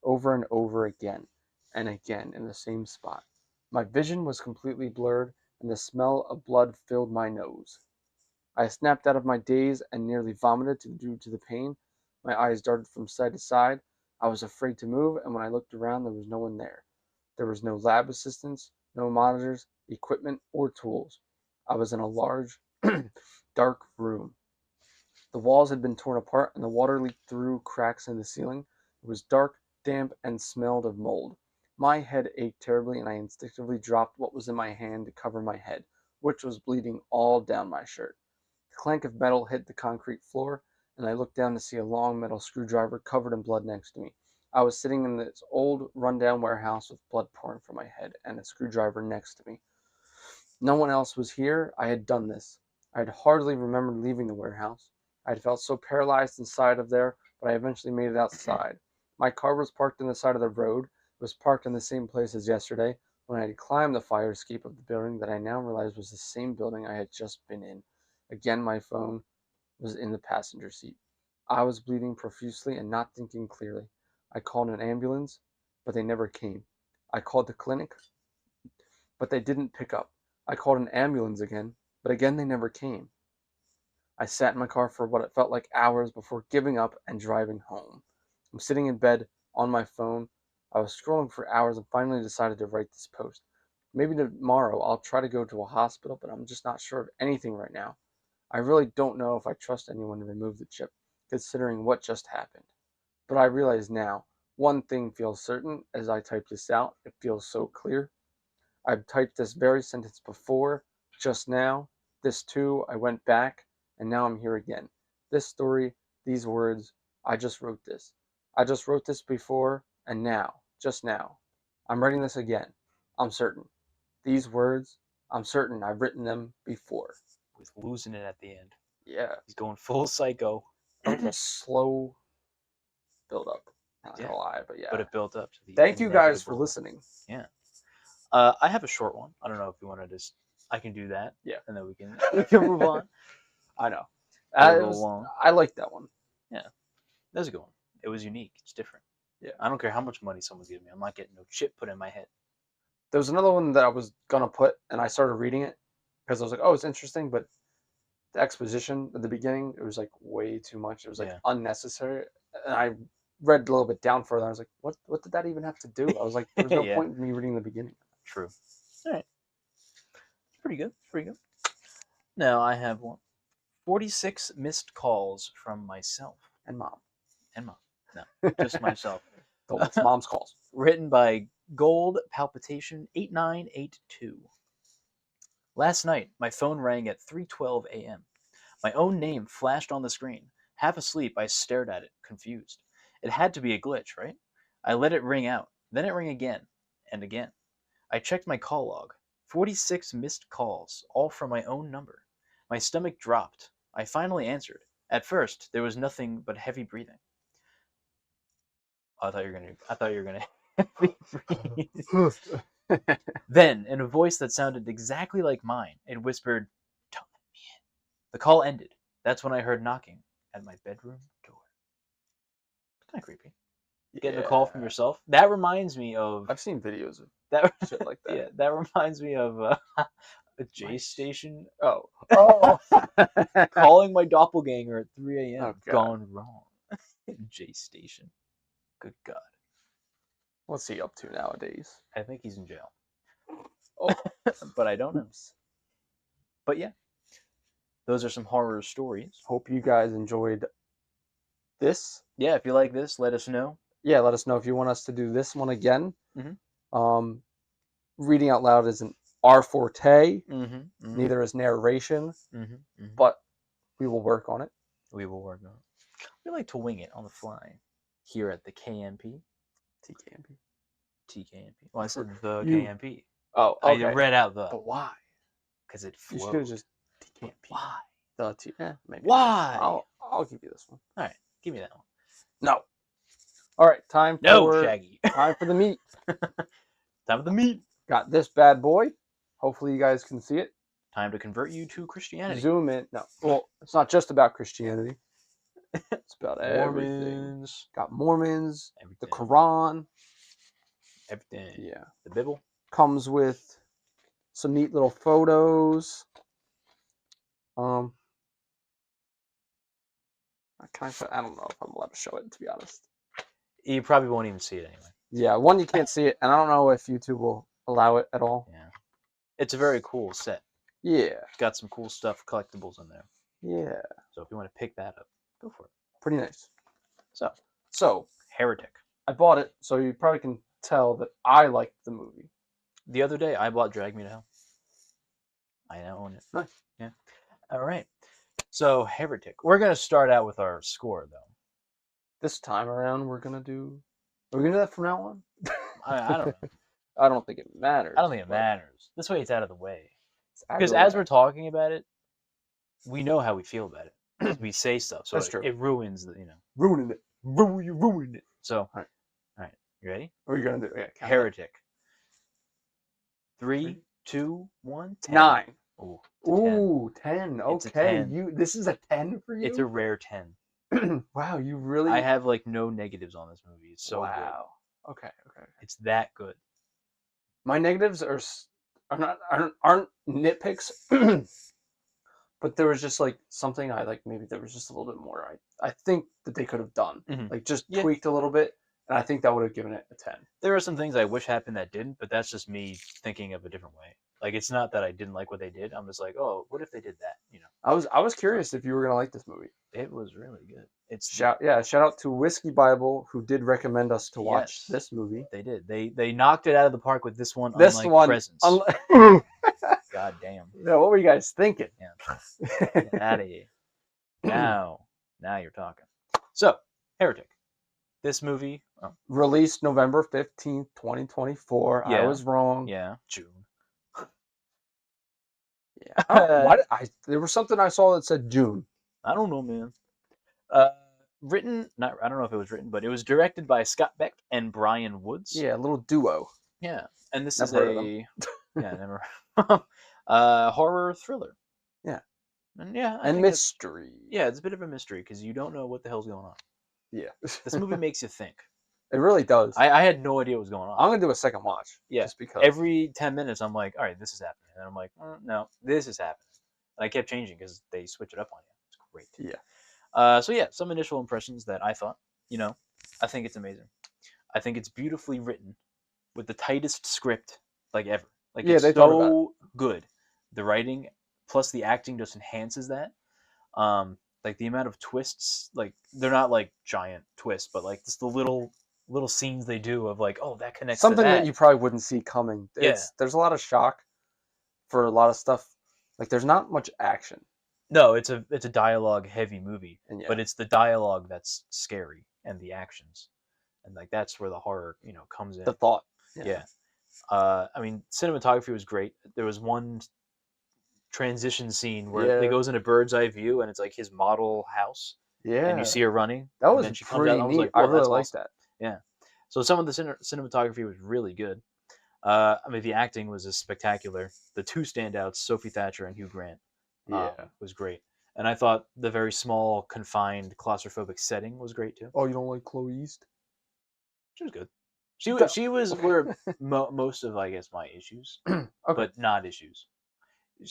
over and over again, and again in the same spot. My vision was completely blurred, and the smell of blood filled my nose. I snapped out of my daze and nearly vomited due to the pain. My eyes darted from side to side. I was afraid to move, and when I looked around, there was no one there. There was no lab assistants, no monitors, equipment, or tools. I was in a large, dark room. The walls had been torn apart, and the water leaked through cracks in the ceiling. It was dark, damp, and smelled of mold. My head ached terribly, and I instinctively dropped what was in my hand to cover my head, which was bleeding all down my shirt. The clank of metal hit the concrete floor, and I looked down to see a long metal screwdriver covered in blood next to me. I was sitting in this old, rundown warehouse with blood pouring from my head and a screwdriver next to me. No one else was here. I had done this. I had hardly remembered leaving the warehouse. I had felt so paralyzed inside of there, but I eventually made it outside. My car was parked on the side of the road. It was parked in the same place as yesterday, when I had climbed the fire escape of the building that I now realized was the same building I had just been in. Again, my phone was in the passenger seat. I was bleeding profusely and not thinking clearly. I called an ambulance, but they never came. I called the clinic, but they didn't pick up. I called an ambulance again, but again they never came. I sat in my car for what it felt like hours before giving up and driving home. I'm sitting in bed on my phone. I was scrolling for hours and finally decided to write this post. Maybe tomorrow I'll try to go to a hospital, but I'm just not sure of anything right now. I really don't know if I trust anyone to remove the chip, considering what just happened. But I realize now, one thing feels certain as I type this out. It feels so clear. I've typed this very sentence before, just now. This too, I went back, and now I'm here again. This story, these words, I just wrote this. I just wrote this before, and now, just now. I'm writing this again. I'm certain. These words, I'm certain I've written them before. With losing it at the end. Yeah. He's going full psycho. That was a slow build up. Not Yeah. gonna lie, but yeah. But it built up to the Thank you guys for inevitable. listening. Yeah. I have a short one. I don't know if you want to just. I can do that. Yeah. And then we can move on. I know. A little long. I like that one. Yeah. That was a good one. It was unique. It's different. Yeah. I don't care how much money someone gives me. I'm not getting no chip put in my head. There was another one that I was gonna put, and I started reading it because I was like, "Oh, it's interesting," but the exposition at the beginning, it was like way too much. It was like Yeah. unnecessary. And I read a little bit down further. I was like, what did that even have to do? I was like, there was no Yeah. point in me reading the beginning. True. All right. Pretty good. Pretty good. Now I have 46 missed calls from myself And mom. and mom. No, just myself. It's mom's calls. Written by Gold Palpitation 8982. Last night, my phone rang at 3:12 a.m. My own name flashed on the screen. Half asleep, I stared at it, confused. It had to be a glitch, right? I let it ring out. Then it rang again and again. I checked my call log. 46 missed calls, all from my own number. My stomach dropped. I finally answered. At first, there was nothing but heavy breathing. I thought you were gonna heavy breathe. Then, in a voice that sounded exactly like mine, it whispered, "Don't let me in." The call ended. That's when I heard knocking at my bedroom door. It's kind of creepy. Getting a call from yourself. That reminds me of I've seen videos of that. shit like that. Yeah, that reminds me of a J station. Oh. Calling my doppelganger at 3 a.m. Oh, God. Gone wrong. J station. Good God. What's he up to nowadays? I think he's in jail. Oh. But I don't know. But yeah, those are some horror stories. Hope you guys enjoyed this. Yeah, if you like this, let us know. Yeah, let us know if you want us to do this one again. Mhm. Reading out loud isn't our forte. Mm-hmm. Neither is narration, Mm-hmm. but we will work on it. We will work on it. We like to wing it on the fly here at the KMP. TKMP. TKMP. Well, I said the You- KMP. Oh, okay. I read out the But why? because it You should flowed. have just TKMP. Why? The maybe. Why? I'll give you this one. All right, give me that one. No. All right, time No, for Shaggy. time for the meat. Time for the meat. Got this bad boy. Hopefully you guys can see it. Time to convert you to Christianity. Zoom in. No, well, it's not just about Christianity. It's about everything. Mormons. Got Mormons, Everything. the Quran. Everything. Yeah. The Bible. Comes with some neat little photos. I don't know if I'm allowed to show it, to be honest. You probably won't even see it anyway. Yeah, one, you can't see it, and I don't know if YouTube will allow it at all. Yeah. It's a very cool set. Yeah. It's got some cool stuff, collectibles in there. Yeah. So if you want to pick that up, go for it. Pretty nice. So Heretic. I bought it, so you probably can tell that I liked the movie. The other day, I bought Drag Me to Hell. I now own it. Nice. Yeah. All right. So Heretic. We're gonna start out with our score, though. This time around, are we gonna do that from now on? I don't know. I don't think it matters. I don't think it but matters. This way, it's out of the way. it's out Because of the as way. we're talking about it, we know how we feel about it. We say stuff, so That's true. it ruins the ruining it. You ruined it. So, All right. You ready? What are you gonna do? Yeah, count Heretic. 3, 2, 1, 10. 9. Ooh, Ooh, 10. It's a Okay, 10. this is a 10 for you. it's a rare 10. Wow, you really. I have like no negatives on this movie. It's so good. wow. Okay. It's that good. My negatives aren't nitpicks, but there was just like something I like. Maybe there was just a little bit more. I think that they could have done, Mhm. like just Yeah. tweaked a little bit, and I think that would have given it a 10. There are some things I wish happened that didn't, but that's just me thinking of a different way. Like it's not that I didn't like what they did. I'm just like, oh, what if they did that? I was curious if you were gonna like this movie. It was really good. It's Shout out to Whiskey Bible, who did recommend us to watch Yes. this movie. They did. They knocked it out of the park with this one. This unlike one, Presence. yeah, God damn. what were you guys thinking? Get out of here. Now you're talking. So, Heretic. This movie. Oh, Released November 15th, 2024. I Yeah. was wrong. yeah, June. Yeah. There was something I saw that said June. I don't know, man. Written. Not. I don't know if it was written, but it was directed by Scott Beck and Brian Woods. Yeah, a little duo. Yeah. And this Never heard of is a yeah, never. Horror thriller. Yeah. And yeah, I And think it's- mystery. Yeah, it's a bit of a mystery because you don't know what the hell's going on. Yeah. This movie makes you think. It really does. I had no idea what was going on. I'm gonna do a second watch. Yeah. Just because. Every 10 minutes, I'm like, all right, this is happening. And I'm like, no, this is happening. and I kept changing because they switch it up on you. It's great. Yeah. So yeah, some initial impressions that I thought, I think it's amazing. I think it's beautifully written with the tightest script like ever. Like Yeah, it's they thought about so good. The writing plus the acting just enhances that. Like the amount of twists, like they're not like giant twists, but like just the little scenes they do of like, oh, that connects to Something that that. you probably wouldn't see coming. Yeah. There's a lot of shock for a lot of stuff. Like there's not much action. No, it's a dialogue heavy movie, And yeah. but it's the dialogue that's scary and the actions, and like that's where the horror comes in. The thought. Yeah. I mean, cinematography was great. There was one transition scene where it Yeah. goes in a bird's eye view, and it's like his model house, Yeah. and you see her running. That and was then she comes pretty out. I was neat. like, I whoa, really that's like awesome. that. Yeah. So some of the cinematography was really good. I mean, the acting was just spectacular. The two standouts, Sophie Thatcher and Hugh Grant, Yeah. was great. And I thought the very small, confined, claustrophobic setting was great too. Oh, you don't like Chloe East? She was good. She was where most of, I guess, my issues, Okay. but not issues.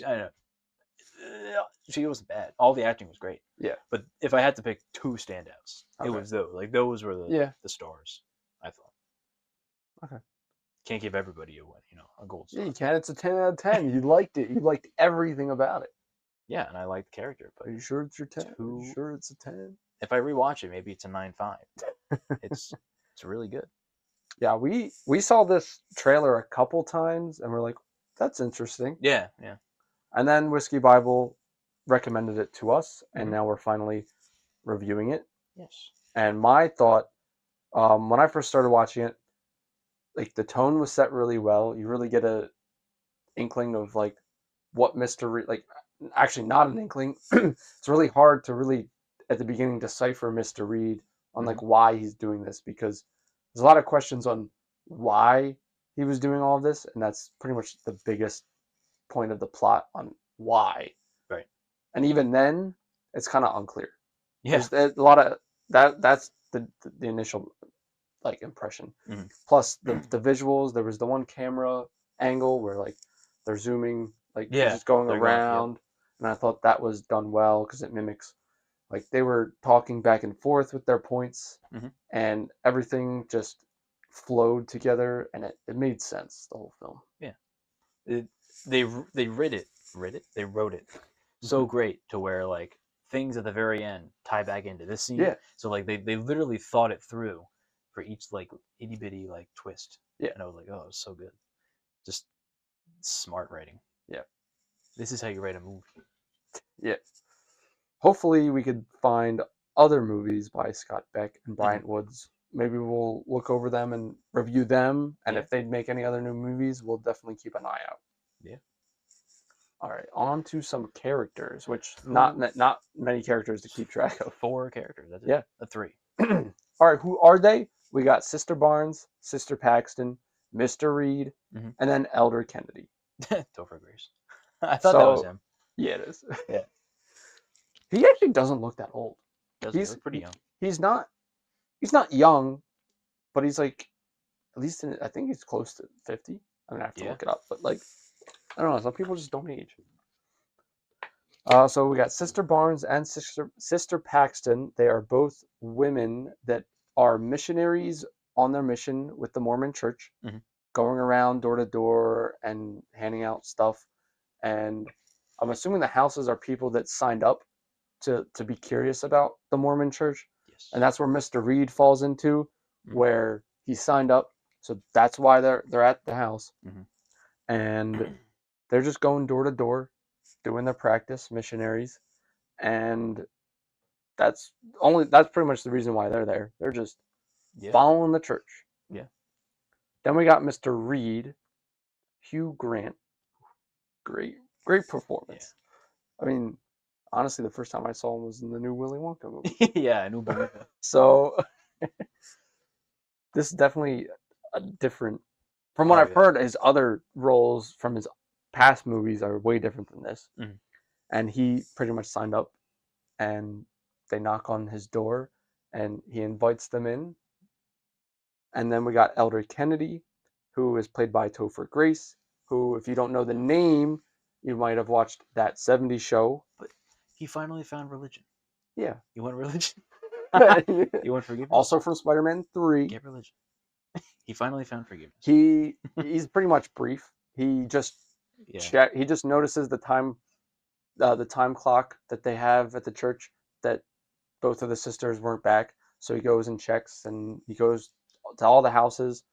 I don't know. She wasn't bad. All the acting was great. Yeah. But if I had to pick two standouts, it Okay. was those. Like those were the stars. I thought. Okay. Can't give everybody a gold star. Yeah, you can. It's a 10 out of 10. You liked it. You liked everything about it. Yeah, and I like the character. But Are you sure it's your 10? Are two- you sure it's a 10? if I rewatch it, maybe it's a 9.5. It's really good. Yeah, we saw this trailer a couple times and we're like, that's interesting. Yeah. And then Whiskey Bible recommended it to us, and Mhm. now we're finally reviewing it. Yes. And my thought, when I first started watching it, like the tone was set really well. You really get a inkling of like what Mr. Reed, like actually not an inkling. It's really hard to really at the beginning decipher Mr. Reed on like why he's doing this, because there's a lot of questions on why he was doing all of this, and that's pretty much the biggest point of the plot on why. Right. And even then, it's kind of unclear. Yeah. There's a lot of that's the initial like impression. Mhm. Plus the visuals. There was the one camera angle where like they're zooming, like they're just going they're around, and I thought that was done well because it mimics like they were talking back and forth with their points, Mhm. and everything just flowed together, and it made sense, the whole film. Yeah. They wrote it so great to where like things at the very end tie back into this scene. Yeah. So like they literally thought it through for each like itty bitty like twist. Yeah. And I was like, oh, it was so good. Just smart writing. Yeah. This is how you write a movie. Yeah. Hopefully we could find other movies by Scott Beck and Bryant Woods. Maybe we'll look over them and review them, and Yeah. if they make any other new movies, we'll definitely keep an eye out. Yeah. All right, on to some characters, which not many characters to keep track of. 4 characters. That's it. Yeah. 3. All right, who are they? We got Sister Barnes, Sister Paxton, Mr. Reed, Mhm. and then Elder Kennedy. Topher Grace. I thought that was him. Yeah, it is. Yeah. He actually doesn't look that old. He's pretty young. He's not young, but he's like, at least I think he's close to 50. I'm gonna have to look it up, but like, I don't know. Some people just don't age. So we got Sister Barnes and Sister Paxton. They are both women that are missionaries on their mission with the Mormon Church, going around door to door and handing out stuff. And I'm assuming the houses are people that signed up to be curious about the Mormon Church. Yes. And that's where Mr. Reed falls into, where he signed up. So that's why they're at the house. And they're just going door to door, doing their practice, missionaries. And that's pretty much the reason why they're there. They're just following the church. Yeah. Then we got Mr. Reed, Hugh Grant. Great performance. Yeah. I mean, honestly, the first time I saw him was in the new Willy Wonka movie. Yeah, I knew about that. So this is definitely a different. From what I've heard, his other roles from his past movies are way different than this. And he pretty much signed up, and they knock on his door, and he invites them in. And then we got Elder Kennedy, who is played by Topher Grace, who, if you don't know the name, you might have watched that 70s show. But he finally found religion. Yeah. You want religion? You want forgiveness? Also from Spider-Man 3. Get religion. He finally found forgiveness. He's pretty much brief. He just he just notices the time clock that they have at the church, that both of the sisters weren't back. So he goes and checks, and he goes to all the houses,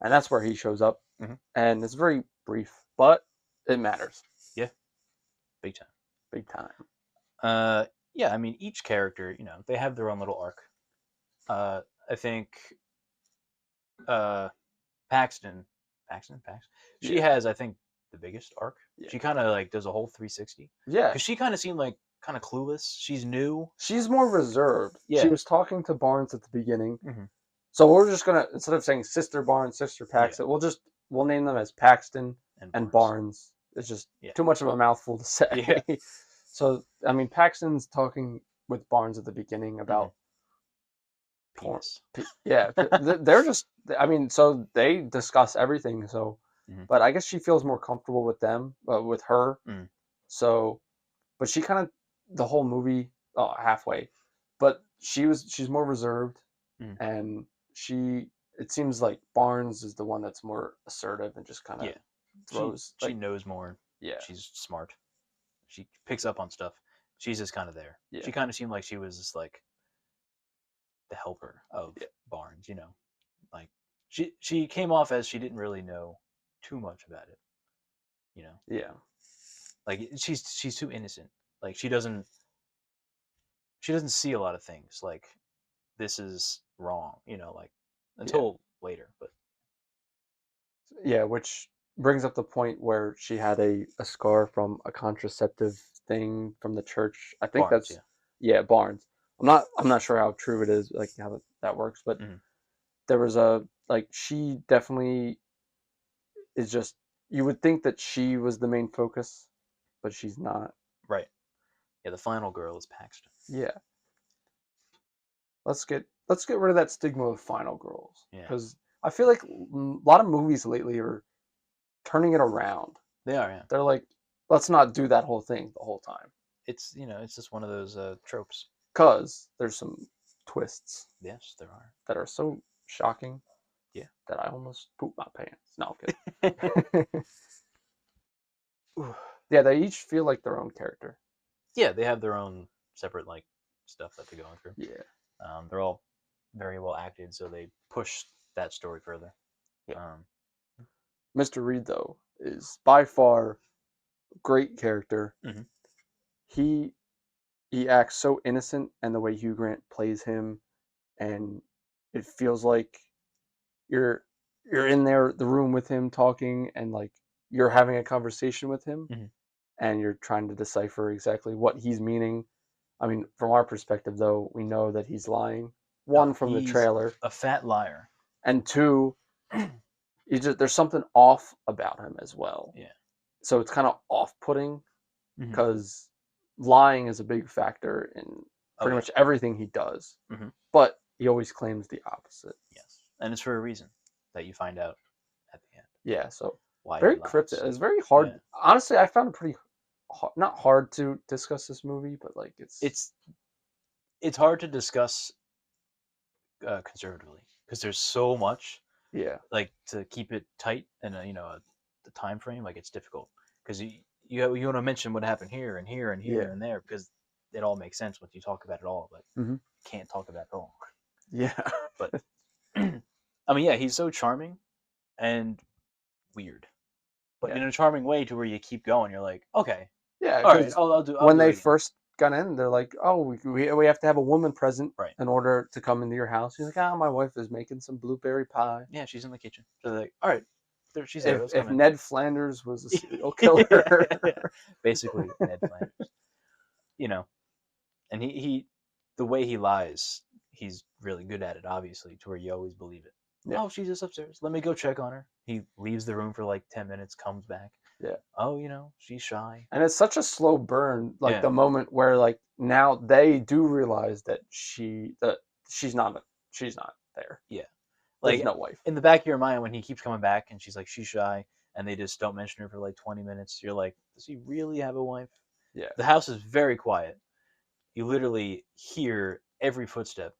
and that's where he shows up. Mhm. And it's very brief, but it matters. Yeah, big time. Big time. Yeah, I mean, each character, they have their own little arc. I think Paxton, she has, I think, the biggest arc. Yeah. She kind of like does a whole 360. Yeah, Because she kind of seemed like kind of clueless. She's new. she's more reserved. Yeah. She was talking to Barnes at the beginning. Mhm. So we're just gonna, instead of saying Sister Barnes, Sister Paxton, we'll name them as Paxton and Barnes. It's just too much of a mouthful to say. Yeah. So I mean, Paxton's talking with Barnes at the beginning about penis. Yeah, they're just. I mean, so they discuss everything. So, but I guess she feels more comfortable with them, with her. So, but she kind of the whole movie halfway, but she's more reserved, and it seems like Barnes is the one that's more assertive and just kind of throws. She knows more. Yeah, she's smart. She picks up on stuff. She's just kind of there. Yeah. She kind of seemed like she was just like the helper of Barnes, like she came off as she didn't really know too much about it, Yeah, like she's too innocent. Like she doesn't see a lot of things like this is wrong, like until later. But yeah, which brings up the point where she had a scar from a contraceptive thing from the church. I think Barnes, that's Barnes. I'm not sure how true it is, like how that works, but there was she definitely is just, you would think that she was the main focus, but she's not. Right. Yeah, the final girl is Paxton. Yeah. Let's get rid of that stigma of final girls. Yeah. Because I feel like a lot of movies lately are turning it around. They are, yeah. They're like, let's not do that whole thing the whole time. It's it's just one of those tropes. Because there's some twists. Yes, there are. That are so shocking. Yeah. That I almost pooped my pants. No, I'm kidding. Yeah, they each feel like their own character. Yeah, they have their own separate stuff that they're going through. Yeah. They're all very well acted, so they push that story further. Yeah. Mr. Reed, though, is by far a great character. He acts so innocent, and the way Hugh Grant plays him, and it feels like you're in the room with him talking, and like you're having a conversation with him, and you're trying to decipher exactly what he's meaning. I mean, from our perspective, though, we know that he's lying. One, from the trailer, a fat liar, and two, there's something off about him as well. Yeah. So it's kind of off-putting because lying is a big factor in pretty much everything he does. But he always claims the opposite. Yes, and it's for a reason that you find out at the end. Yeah. So why? Very cryptic. It's very hard. Yeah. Honestly, I found it pretty not hard to discuss this movie, but like it's hard to discuss conservatively because there's so much. Yeah. Like to keep it tight and the time frame, like it's difficult because you want to mention what happened here and here and here and there because it all makes sense once you talk about it all, but you can't talk about it all. Yeah. But I mean, yeah, he's so charming and weird, but in a charming way to where you keep going. You're like, okay, yeah, all right, I'll do. When they first got in, they're like, oh, we have to have a woman present right. in order to come into your house. He's like, my wife is making some blueberry pie. Yeah, she's in the kitchen. So they're like, all right, she's there. If Ned Flanders was a serial killer. Basically, Ned Flanders. And he the way he lies, he's really good at it, obviously, to where you always believe it. Yeah. Oh, she's just upstairs. Let me go check on her. He leaves the room for like 10 minutes, comes back. Yeah. Oh, she's shy. And it's such a slow burn, like the moment where like now they do realize that she's not there. Yeah. Like no wife. In the back of your mind when he keeps coming back and she's like she's shy and they just don't mention her for like 20 minutes, you're like, does he really have a wife? Yeah. The house is very quiet. You literally hear every footstep.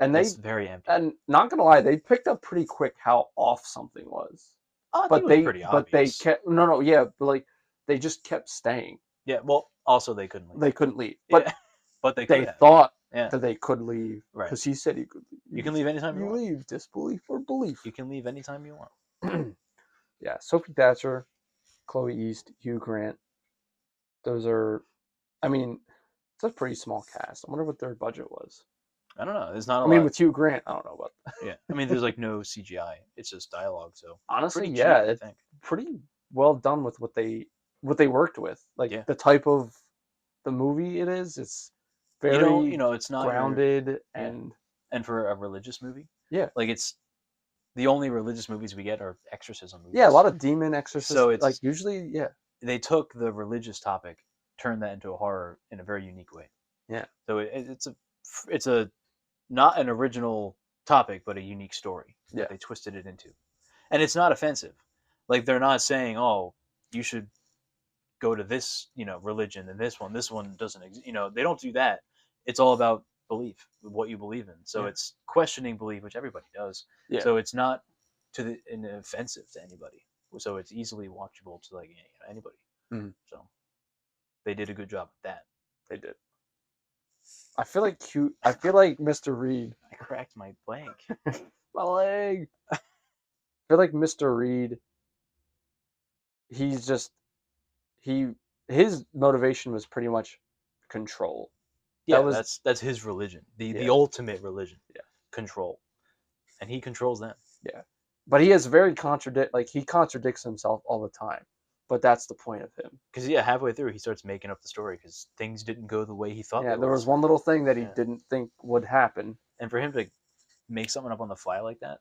And they It's very empty. and not gonna lie, they picked up pretty quick how off something was. I think But it was they pretty but they obvious. kept no yeah, but like they just kept staying. Yeah, well, also they couldn't leave. They couldn't leave. But Yeah, but they they could have. thought Yeah, that they could leave right. because he said he could leave. You can leave anytime you You want. leave, disbelief or belief. You can leave anytime you want. Yeah, Sophie Thatcher, Chloe East, Hugh Grant. Those are, I mean, it's a pretty small cast. I wonder what their budget was. I don't know. There's not a I mean, lot. with Hugh Grant, I don't know about that. Yeah, I mean, there's like no CGI. It's just dialogue. So Honestly, pretty yeah, cheap, I it's think. pretty well done with what they worked with. Like Yeah. the type of the movie it is. It's very it's not grounded and for a religious movie. Yeah. Like it's the only religious movies we get are exorcism movies. yeah, a lot of demon exorcism. So it's like usually, yeah, they took the religious topic, turned that into a horror in a very unique way. Yeah. So it's a not an original topic, but a unique story that Yeah. they twisted it into, and it's not offensive. Like they're not saying, "Oh, you should go to this, religion and this one doesn't exist." They don't do that. It's all about belief, what you believe in. So Yeah. it's questioning belief, which everybody does. Yeah. So it's not offensive to anybody. So it's easily watchable to like anybody. Mhm. So they did a good job with that. They did. I feel like Mr. Reed. I cracked my leg. My leg. I feel like Mr. Reed. He's just his motivation was pretty much control. Yeah, was- that's his religion. The Yeah. ultimate religion. Yeah. Control. And he controls them. Yeah. But he has very he contradicts himself all the time. But that's the point of him. Because halfway through he starts making up the story because things didn't go the way he thought. Yeah, there was one little thing that he Yeah. didn't think would happen. And for him to make something up on the fly like that,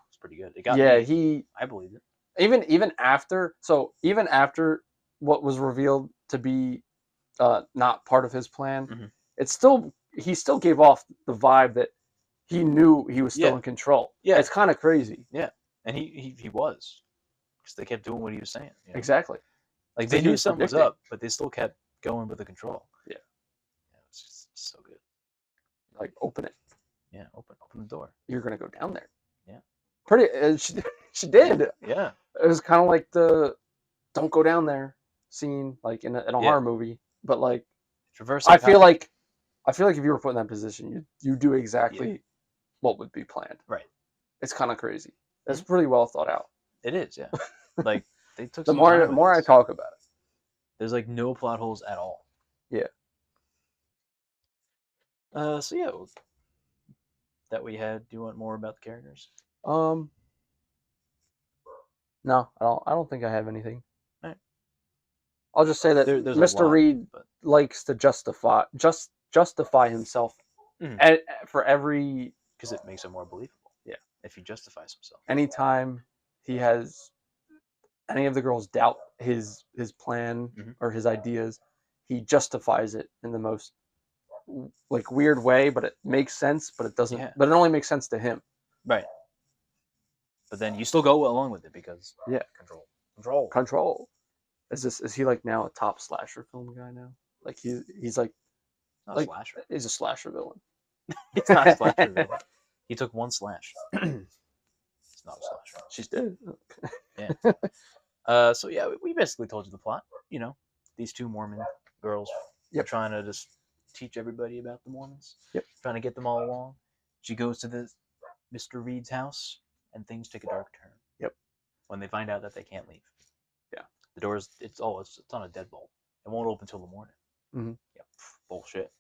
it's pretty good. It got me. I believed it. Even after what was revealed to be not part of his plan, Mhm. He still gave off the vibe that he knew he was still Yeah. in control. Yeah. It's kind of crazy. Yeah, and he was, because they kept doing what he was saying. Exactly. Like So they he knew was something was predicting. up, but they still kept going with the control. Yeah. It's just so good. Like, open it. Yeah, open the door. You're gonna go down there. Yeah. Pretty. She did. Yeah. It was kind of like the "don't go down there" scene, like in a horror movie. But like, It's reverse. I feel like if you were put in that position, you do exactly what would be planned. Right. It's kind of crazy. It's pretty well thought out. It is. Yeah. Like they took. The some time with more I this. talk about it, There's like no plot holes at all. Yeah. So yeah, that we had. Do you want more about the characters? no, I don't think I have anything. Right. I'll just say that there's a Mr. lot, Reed but likes to justify himself Mhm. for every because it makes it more believable. Yeah. If he justifies himself. anytime he has any of the girls doubt his plan Mhm. or his ideas, he justifies it in the most like weird way, but it makes sense, but it doesn't. Yeah. But it only makes sense to him. Right. But then you still go along with it because control. Is he like now a top slasher film guy now? Like he's like Not like a slasher. he's a slasher villain. It's not a slasher. Villain. He took one slash. It's not a slasher. She's dead. So yeah, we basically told you the plot. These two Mormon girls are trying to just teach everybody about the Mormons. Yep. Trying to get them all along. She goes to Mr. Reed's house, and things take a dark turn. Yep. When they find out that they can't leave. Yeah. The doors. It's on a deadbolt. It won't open till the morning. Mhm. Yep. Bullshit.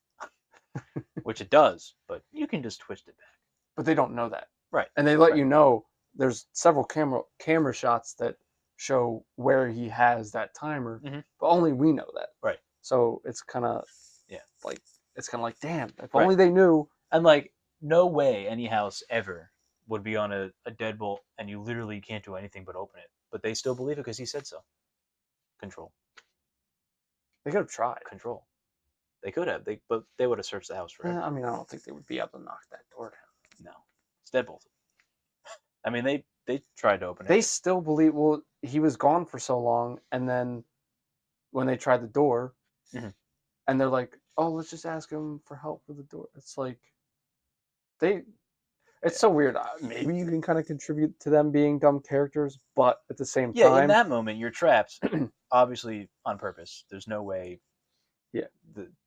Which it does, but you can just twist it back. But they don't know that. Right. And they let you know there's several camera shots that show where he has that timer, but only we know that. Right. So it's kind of like damn, if Right. only they knew. And like no way any house ever would be on a deadbolt and you literally can't do anything but open it. But they still believe it because he said so. Control. They could have tried. Control. They could have. But they would have searched the house forever. I mean, I don't think they would be able to knock that door down. No. It's deadbolted. I mean, they tried to open it. They still believe. Well, he was gone for so long, and then when they tried the door, Mhm. and they're like, "Oh, let's just ask him for help with the door." It's like they. It's Yeah. so weird. Maybe you can kind of contribute to them being dumb characters, but at the same Yeah, in time, that moment, you're trapped, obviously on purpose. There's no way. yeah.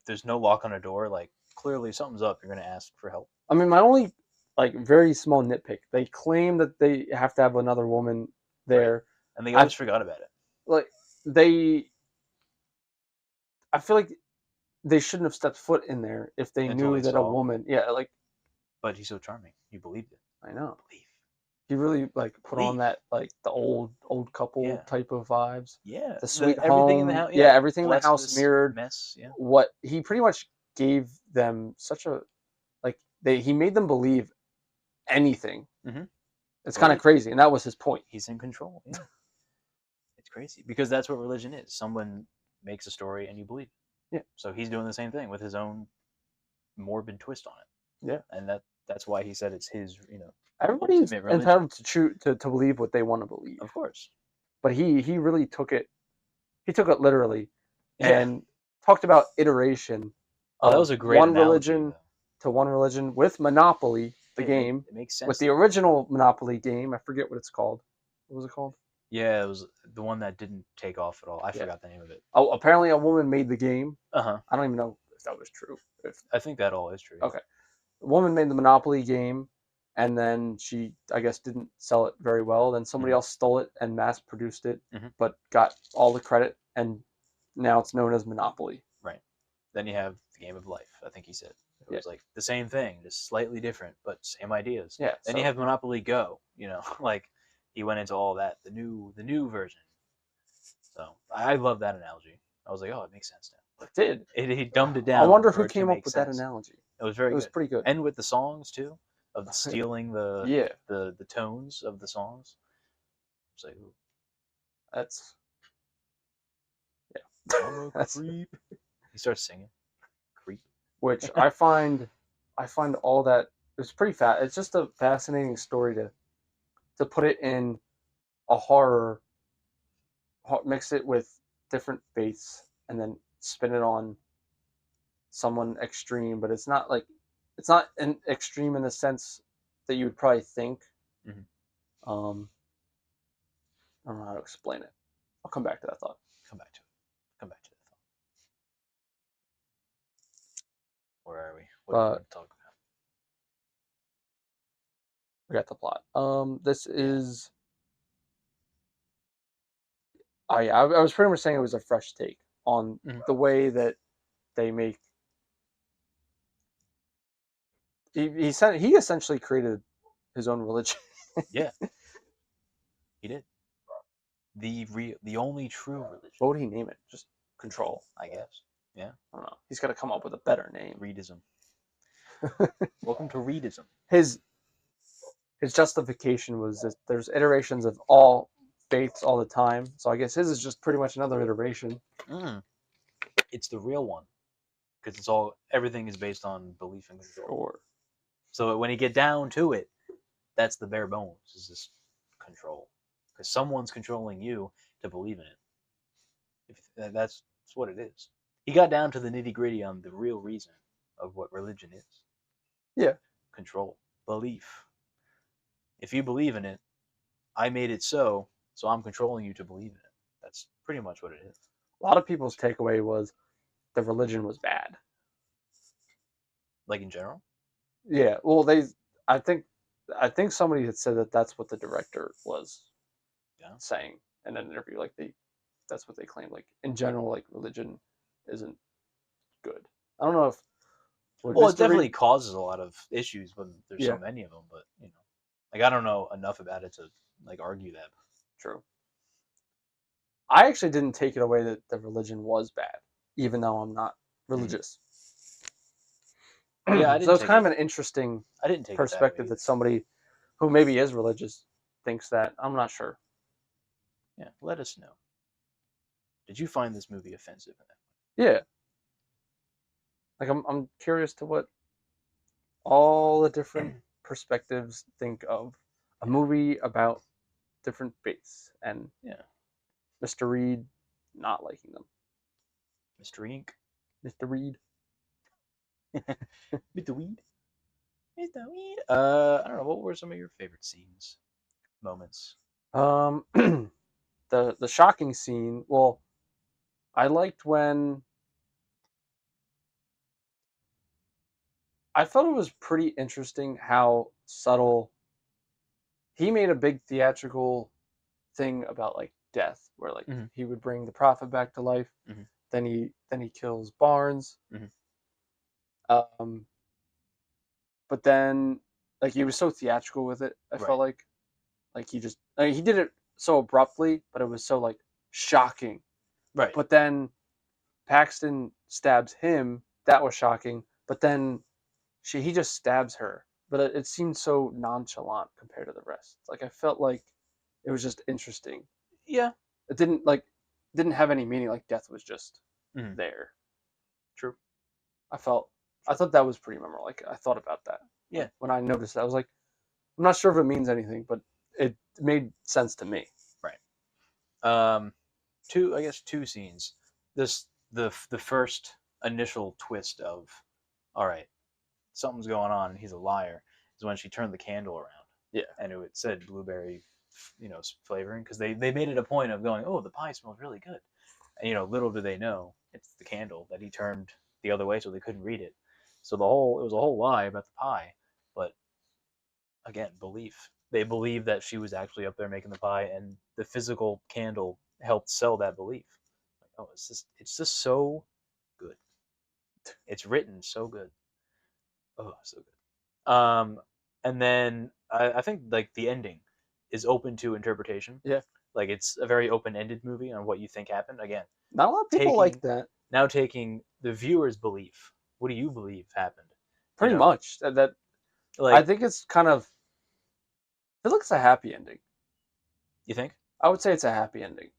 There's no lock on a door. Like clearly something's up. You're gonna ask for help. I mean, my only like very small nitpick. They claim that they have to have another woman there. And they I always forgot about it. like they. I feel like they shouldn't have stepped foot in there if they Until knew they that a saw. woman. Yeah, like But he's so charming. You believed it. I know. Believe. He really like put on Believe. that like the old couple Yeah. type of vibes. Yeah. The sweet everything in the home. house. Yeah, everything in the Bless house this mirrored mess. Yeah. what he pretty much gave them such a like he made them believe anything. Mhm. It's kind of Right. crazy, and that was his point. He's in control. Yeah. It's crazy because that's what religion is. Someone makes a story and you believe it. Yeah. So he's doing the same thing with his own morbid twist on it. Yeah. And that's why he said it's his, Everybody's ultimate religion. entitled to believe what they want to believe. Of course. But he really took it. He took it literally, Yeah. and talked about iteration. Oh, that of was a great one analogy, religion though. to one religion with Monopoly, the game, It makes sense. with the original Monopoly game. I forget what it's called. What was it called? Yeah, it was the one that didn't take off at all. I Yeah. forgot the name of it. Oh, apparently a woman made the game. Uh-huh. I don't even know if that was true. I think that all is true. Okay. The woman made the Monopoly game, and then she, I guess, didn't sell it very well. Then somebody else stole it and mass produced it, but got all the credit, and now it's known as Monopoly. Right. Then you have the game of life. I think he said it Yeah. was like the same thing, just slightly different, but same ideas. Yeah. Then you have Monopoly Go. Like he went into all that, the new version. So I love that analogy. I was like, oh, it makes sense now. It did. He dumbed it down. I wonder for who it to came up make with that sense. analogy. It was very It was good. pretty good. And with the songs too, of stealing the Yeah. the tones of the songs. It's like, ooh, That's I'm a creep. He starts singing. Creep. which I find all that it's pretty fat. It's just a fascinating story to put it in a horror, mix it with different faiths, and then spin it on someone extreme. But it's not an extreme in the sense that you would probably think. Mhm. I don't know how to explain it. I'll come back to that thought. Come back to it. Come back to that thought. Where are we? What do we want to talk about? We got the plot. This is. I was pretty much saying it was a fresh take on the way that they make. He said he essentially created his own religion. Yeah, he did. The only true religion. What would he name it? Just Control, I guess. Yeah. I don't know. He's got to come up with a better name. Reedism. Welcome to Reedism. His justification was that there's iterations of all faiths all the time. So I guess his is just pretty much another iteration. It's the real one, because everything is based on belief and control. Sure. So when you get down to it, that's the bare bones. Is this control? Because someone's controlling you to believe in it. That's what it is. He got down to the nitty gritty on the real reason of what religion is. Yeah. Control, belief. If you believe in it, I made it so I'm controlling you to believe in it. That's pretty much what it is. A lot of people's takeaway was the religion was bad. Like in general? Yeah. Well, I think somebody had said that that's what the director was saying in an interview. Like that's what they claim. Like in general, like religion isn't good. I don't know if. Well, it definitely causes a lot of issues when there's so many of them, but like I don't know enough about it to like argue that. True. I actually didn't take it away that the religion was bad, even though I'm not religious. Yeah, so it's kind of an interesting perspective that somebody who maybe is religious thinks that. I'm not sure. Yeah, let us know. Did you find this movie offensive in that way? Yeah. Like I'm curious to what all the different perspectives think of a movie about different faiths and Mr. Reed not liking them. Mr. Ink. Mr. Reed. Mr. Weed. Mr. Weed. I don't know. What were some of your favorite scenes, moments? The shocking scene. Well, I liked when I thought it was pretty interesting how subtle he made a big theatrical thing about like death, where like Mhm. he would bring the prophet back to life, Mhm. then he kills Barnes, Mhm. um, but then like he was so theatrical with it. I Right. felt like he just he did it so abruptly, but it was so like shocking. Right. But then Paxton stabs him. That was shocking. But then he just stabs her. But it seemed so nonchalant compared to the rest. Like I felt like it was just interesting. Yeah. It didn't have any meaning. Like death was just Mhm. there. True. I thought that was pretty memorable. Like I thought about that. Yeah. When I noticed that, I was like, I'm not sure if it means anything, but it made sense to me. Right. Two scenes. The first initial twist of, all right, something's going on and he's a liar, is when she turned the candle around. Yeah. And it said blueberry, flavoring, because they made it a point of going, oh, the pie smells really good. And little do they know it's the candle that he turned the other way so they couldn't read it. So it was a whole lie about the pie. But again, belief. They believed that she was actually up there making the pie, and the physical candle helped sell that belief. Like, oh, it's just so good. It's written so good. Oh, so good. And then I think like the ending is open to interpretation. Yeah. Like it's a very open-ended movie on what you think happened. Again, Not a lot of people like that. now taking the viewer's belief. What do you believe happened? Pretty much. That Like, I think it's kind of. It looks a happy ending. you think? I would say it's a happy ending,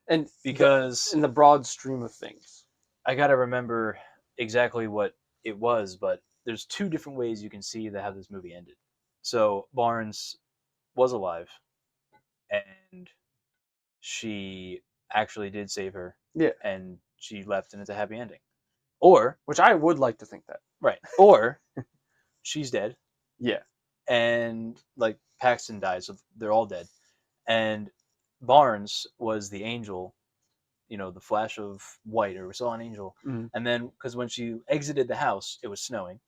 and Because in the broad stream of things. I gotta remember exactly what it was, but there's two different ways you can see that how this movie ended. So Barnes was alive, and she actually did save her, Yeah. and she left, and it's a happy ending. Or Which I would like to think that. right, or she's dead, Yeah. and like Paxton dies, so they're all dead, and Barnes was the angel, the flash of white, or we saw an angel, Mm-hmm. and then because when she exited the house, it was snowing,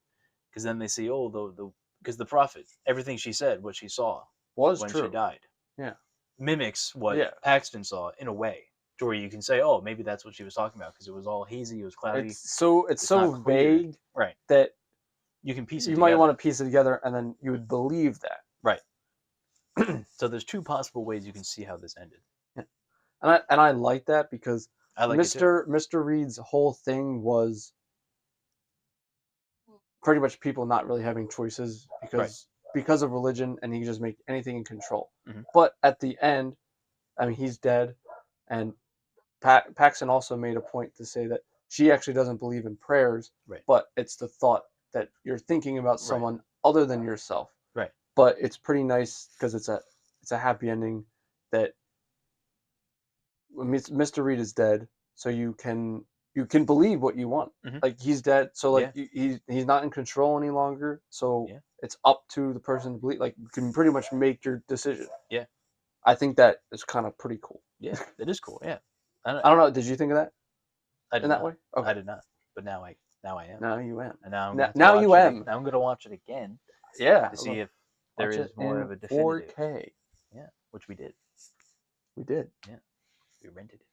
because then they see, oh, because the prophet, everything she said, what she saw Was when true. she died, Yeah. mimics what Yeah. Paxton saw in a way, to where you can say, oh, maybe that's what she was talking about, because it was all hazy, it was cloudy, It's so not clear. vague Right? that You can piece it you together. might want to piece it together, and then you would believe that. Right. So there's two possible ways you can see how this ended. Yeah. And I like that because I like it too. Mr. Reed's whole thing was pretty much people not really having choices because of religion, and he can just make anything in control. Mhm. But at the end, I mean, he's dead, and Paxton also made a point to say that she actually doesn't believe in prayers, Right. but it's the thought that you're thinking about someone other than yourself. Right. But it's pretty nice because it's a happy ending that Mr. Reed is dead, so you can believe what you want. Mhm. Like he's dead, so like Yeah. he's not in control any longer. So Yeah. it's up to the person to believe. Like you can pretty much make your decision. Yeah. I think that is kind of pretty cool. Yeah, it is cool. Yeah. I don't know. Did you think of that I did in that not. way? Okay. I did not. But now I am. Now you am. And now I'm Now, gonna now you watch am. Now I'm gonna watch it again Yeah. to see if there Watch is it more in of a definitive. 4K. Yeah, which we did. We did. Yeah, we rented it.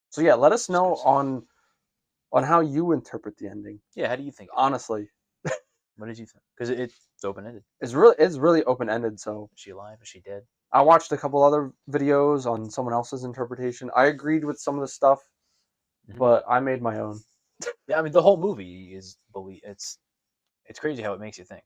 So yeah, let us know Exclusive. on how you interpret the ending. Yeah, how do you think? Honestly, What did you think? Because it's open ended. it's really open ended. So Is she alive? Is she dead? I watched a couple other videos on someone else's interpretation. I agreed with some of the stuff, Mhm. but I made my own. Yeah, I mean the whole movie is it's crazy how it makes you think.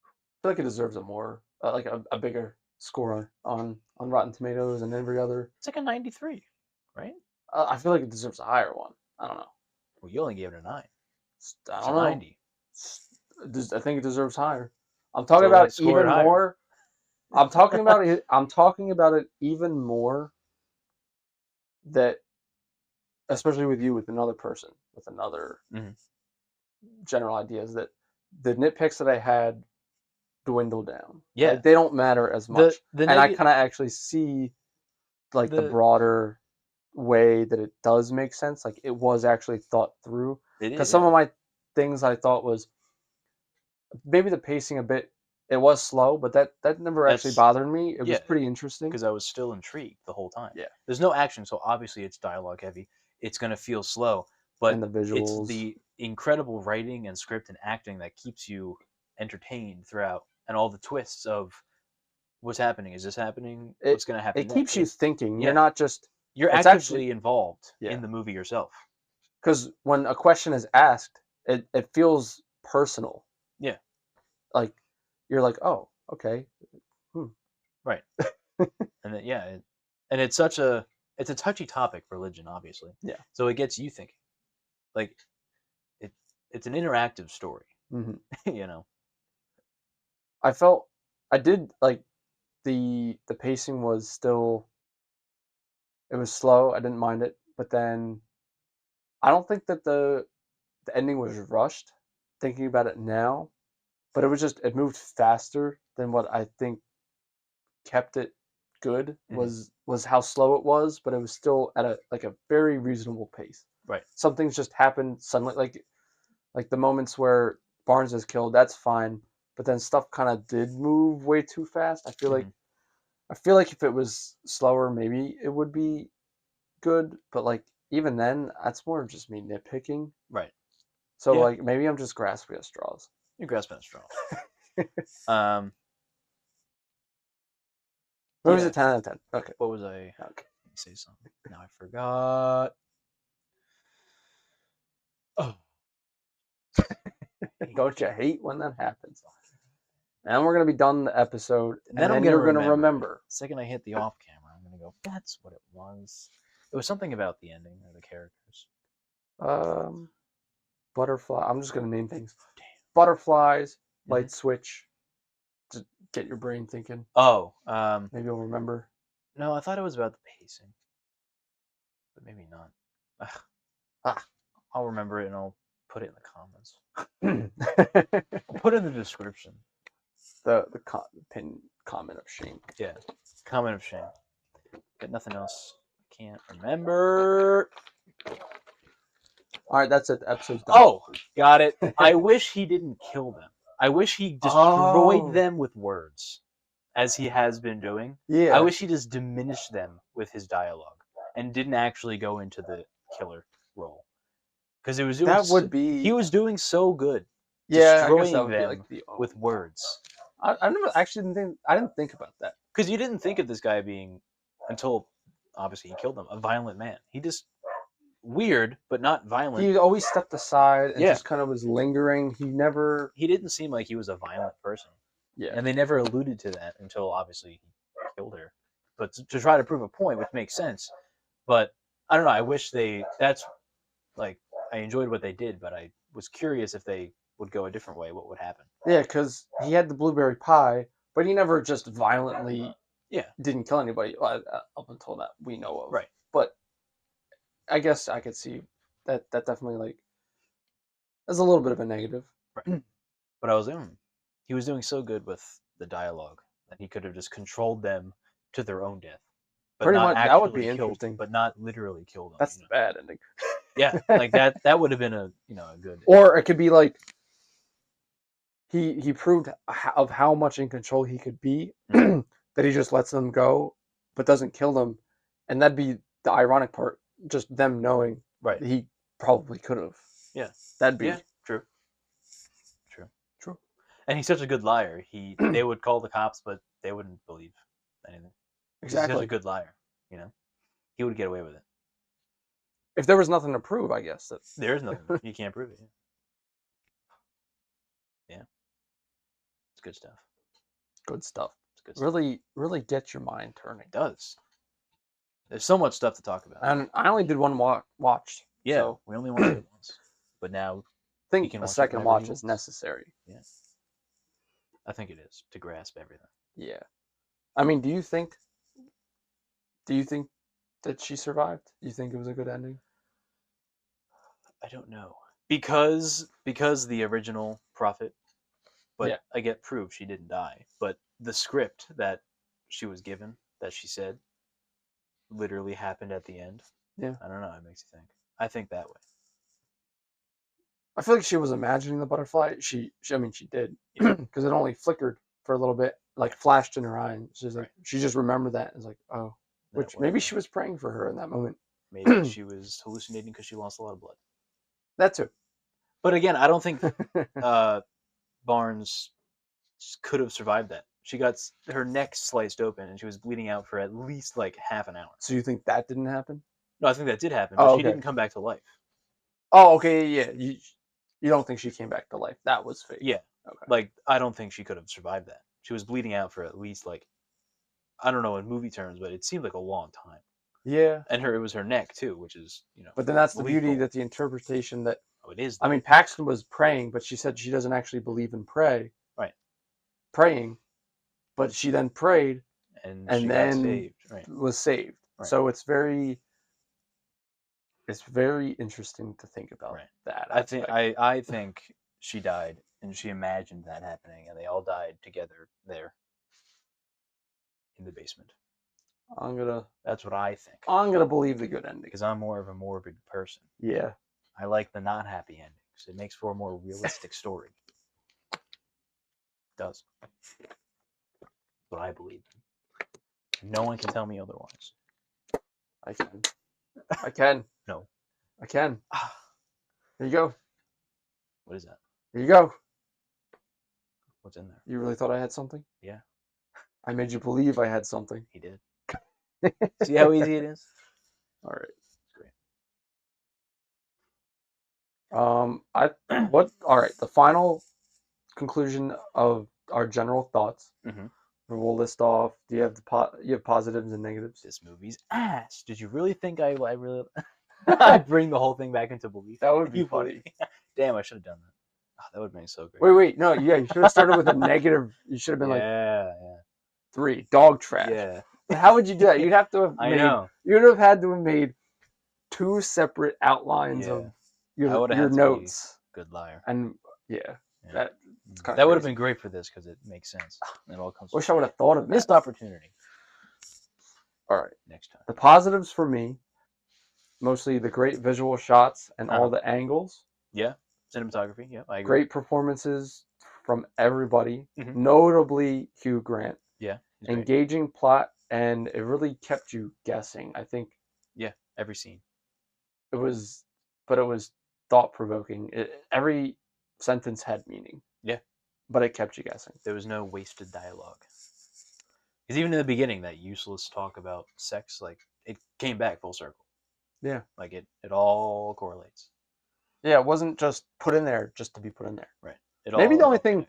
I feel like it deserves a more like a bigger score on Rotten Tomatoes and every other. It's like a 93, right? I feel like it deserves a higher one. I don't know. Well, you only gave it a 9. I It's don't a know. 90. I think it deserves higher. I'm talking So about let's score it even higher. more. I'm talking about it. I'm talking about it even more that, especially with you, with another person, with another Mhm. general ideas, that the nitpicks that I had dwindle down. Yeah. Like, they don't matter as much. The And I nega- kind of actually see like the the broader way that it does make sense. Like, it was actually thought through. it Because is some of my things I thought was maybe the pacing a bit. It was slow, but that never actually That's bothered me. It was yeah, pretty interesting. because I was still intrigued the whole time. Yeah. There's no action, so obviously it's dialogue heavy. It's gonna feel slow, but And the it's visuals. the incredible writing and script and acting that keeps you entertained throughout, and all the twists of what's happening. Is this happening? What's gonna happen It next? keeps you thinking. yeah. You're not just. You're It's actively actually involved Yeah. in the movie yourself. because when a question is asked, it feels personal. Yeah. Like, you're like, oh, okay. Right. And then, and it's a touchy topic, religion, obviously. Yeah. So it gets you thinking. Like it it's an interactive story, hmm you know. I felt I did like the pacing was still, it was slow. I didn't mind it, but then I don't think that the ending was rushed. Thinking about it now, but it was just, it moved faster than what I think kept it good. Was how slow it was, but it was still at a very reasonable pace. Right. Some things just happened suddenly, like the moments where Barnes is killed. That's fine, but then stuff kind of did move way too fast. I feel like if it was slower, maybe it would be good. But like, even then, that's more of just me nitpicking. Right. So Yeah. like, maybe I'm just grasping at straws. You're grasping at straws. Um What was Yeah. it? 10 out of 10. Okay. What was I Okay. say something? Now I forgot. Oh. Don't you hate when that happens? And we're gonna be done the episode, and Then I'm then gonna you're gonna remember. The second I hit the off camera, I'm gonna go, that's what it was. It was something about the ending or the characters. Butterfly. I'm just gonna name things. Butterflies, light switch. To get your brain thinking. Oh, Maybe you'll remember. no, I thought it was about the pacing. But maybe not. Ugh. I'll remember it and I'll put it in the comments. I'll put it in the description. the pin comment of shame. Yeah. Comment of shame. Got nothing else. I can't remember. All right, that's it. The episode's done. Oh, got it. I wish he didn't kill them. I wish he destroyed Oh. them with words, as he has been doing. Yeah. I wish he just diminished them with his dialogue and didn't actually go into the killer role. Because it was doing that would be. he was doing so good Yeah, I guess that destroying would be them like the with words. I never actually didn't think about that. Because you didn't think of this guy being, until obviously he killed them, a violent man. He just weird, but not violent. He always stepped aside and Yeah. just kind of was lingering. He didn't seem like he was a violent person. Yeah. And they never alluded to that until obviously he killed her. But to try to prove a point, which makes sense. But I don't know. I wish that's like, I enjoyed what they did, but I was curious if they would go a different way, what would happen. Yeah, because he had the blueberry pie, but he never just violently didn't kill anybody up until that we know of. Right. But I guess I could see that definitely, like, is a little bit of a negative. Right. But I was he was doing so good with the dialogue that he could have just controlled them to their own death. But Pretty not much, that would actually be killed, interesting. but not literally killed them. That's the bad ending. Yeah, like that would have been a good. Or it could be like he proved of how much in control he could be, that he just lets them go, but doesn't kill them, and that'd be the ironic part. Just them knowing Right. that he probably could have. Yeah. That'd be true. And he's such a good liar. They would call the cops, but they wouldn't believe anything. Exactly. He's such a good liar. He would get away with it. If there was nothing to prove, I guess There is nothing. You can't prove it. Yeah. It's good stuff. Good stuff. It's good stuff. Really, really get your mind turning. It does. There's so much stuff to talk about. And I only did one watch. Yeah, so we only watched it once, but now I think can a watch it second whenever he watch is wants. necessary. Yeah, I think it is to grasp everything. Yeah, I mean, do you think That she survived? You think it was a good ending? I don't know because the original prophet, but Yeah. I get proof she didn't die. But the script that she was given, that she said, literally happened at the end. Yeah. I don't know. It makes you think. I think that way. I feel like she was imagining the butterfly. I mean, she did Yeah. because it only flickered for a little bit, like Yeah. flashed in her eye. And she's like, Right. she just remembered that. And it's like, oh, That which was maybe her. she was praying for her in that moment. Maybe she was hallucinating because she lost a lot of blood. That too. But again, I don't think Barnes could have survived that. She got her neck sliced open and she was bleeding out for at least like half an hour. So you think that didn't happen? No, I think that did happen, but Oh, she okay. didn't come back to life. Oh, okay, yeah. You don't think she came back to life? That was fake. Yeah. Okay. Like, I don't think she could have survived that. She was bleeding out for at least like, I don't know in movie terms, but it seemed like a long time. Yeah. And it was her neck too, which is, But then that's the beauty, lethal. that the interpretation that, Oh, it is. I mean, Paxton was praying, but she said she doesn't actually believe in Right. praying, but she then prayed And she and got then saved. Right. was saved. Right. So it's very interesting to think about Right. that. I think she died and she imagined that happening and they all died together there in the basement. That's what I think. I'm gonna believe the good ending Because I'm more of a morbid person. Yeah. I like the not happy endings. It makes for a more realistic story. It does. That's what I believe. No one can tell me otherwise. I can. I can. No. I can. There you go. What is that? There you go. What's in there? You really thought I had something? Yeah. I made you believe I had something. He did. See how easy it is? All right. It's great. All right, the final conclusion of our general thoughts. Mhm. We'll list off. Do you have you have positives and negatives? This movie's ass. Did you really think I really I bring the whole thing back into belief? That would be You funny. Damn, I should have done that. Oh, that would have been so great. Wait, no, yeah, you should have started with a negative. You should have been like yeah. 3, dog trash. Yeah. But how would you do that? You'd have to have I made. know. You'd have had to have made 2 separate outlines Yeah. of I would have your had to be notes. good liar. And yeah, Yeah. that That would have been great for this because it makes sense. It all comes. Wish I would have thought of Missed that. opportunity. All right. Next time. The positives for me, mostly the great visual shots and all Uh-huh. the angles. Yeah. Cinematography. Yeah, I agree. Great performances from everybody, Mhm. notably Hugh Grant. Yeah. he's great. Engaging plot, and it really kept you guessing. I think Yeah. Every scene. it was thought provoking. Every sentence had meaning. Yeah. But it kept you guessing. There was no wasted dialogue. Because even in the beginning, that useless talk about sex, like, it came back full circle. Yeah. Like, it all correlates. Yeah, it wasn't just put in there just to be put in there. Right. Maybe the only thing,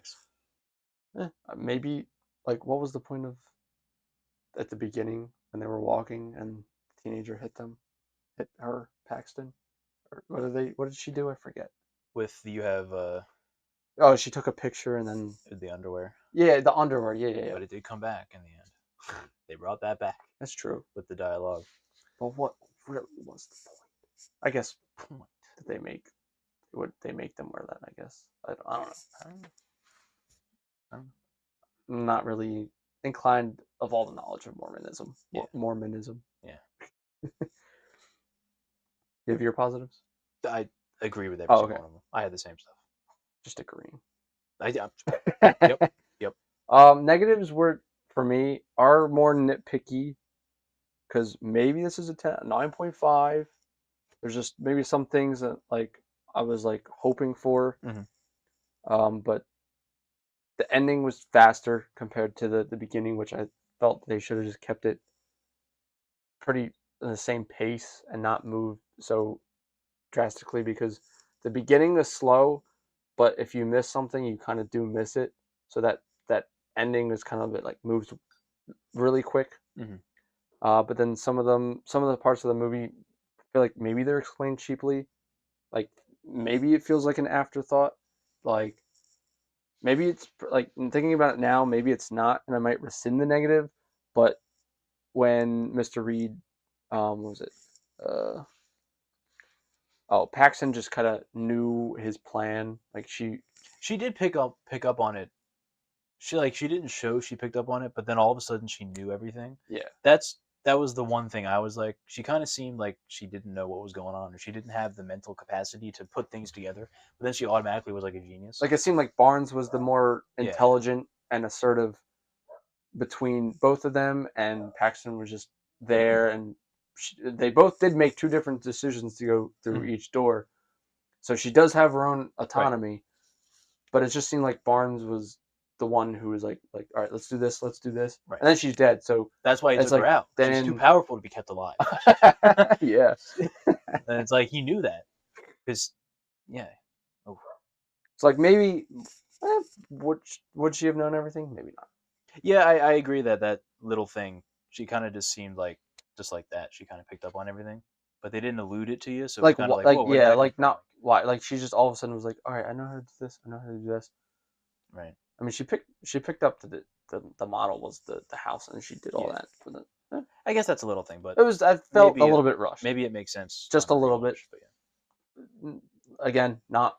connects. maybe, like, what was the point of, at the beginning, when they were walking and the teenager hit her, Paxton? Or what did she do? I forget. You have Oh, she took a picture and then. the underwear. Yeah, the underwear. Yeah. But it did come back in the end. They brought that back That's true. with the dialogue. But what really was the point? I guess point did they make? Would they make them wear that? I guess I don't know. I'm not really inclined of all the knowledge of Mormonism. Yeah. Mormonism. Yeah. You have your positives? I agree with every single one of them. I had the same stuff. Just agreeing. Yep. Negatives were, for me, are more nitpicky, because maybe this is a 9.5. There's just maybe some things that, like, I was like hoping for. But the ending was faster compared to the beginning, which I felt they should have just kept it pretty in the same pace and not moved so drastically, because the beginning is slow, but if you miss something, you kind of do miss it. So that ending is kind of, it like moves really quick. But then some of the parts of the movie, I feel like maybe they're explained cheaply. Like, maybe it feels like an afterthought. Like, maybe it's like, I'm thinking about it now, maybe it's not, and I might rescind the negative. But when Mr. Reed what was it? Oh, Paxton just kind of knew his plan. Like She did pick up on it. She didn't show she picked up on it, but then all of a sudden she knew everything. yeah, That was the one thing I was like, she kind of seemed like she didn't know what was going on, or she didn't have the mental capacity to put things together. But then she automatically was like a genius. like it seemed like Barnes was the more Yeah. intelligent and assertive between both of them, and Paxton was just there. And they both did make two different decisions to go through Mhm. each door, so she does have her own autonomy. But it just seemed like Barnes was the one who was like, all right, let's do this, Right. and then she's dead. So That's why he it's took her like out. She's too then powerful to be kept alive. yeah, And it's like he knew that because yeah. Oh. it's like maybe would she have known everything? Maybe not. Yeah, I agree that little thing, she kind of just seemed like just like that. She kind of picked up on everything, but they didn't allude it to you, so it was Like kind of like, like whoa, where did yeah, that come like from? not why. Like she just all of a sudden was like, all right, I know how to do this. I know how to do this. Right. I mean, she picked up to the model was the house, and she did all Yeah. that. For the, I guess that's a little thing, but it was I felt maybe a little bit rushed. maybe it makes sense. Just on a little bit. rewatch, but Again, not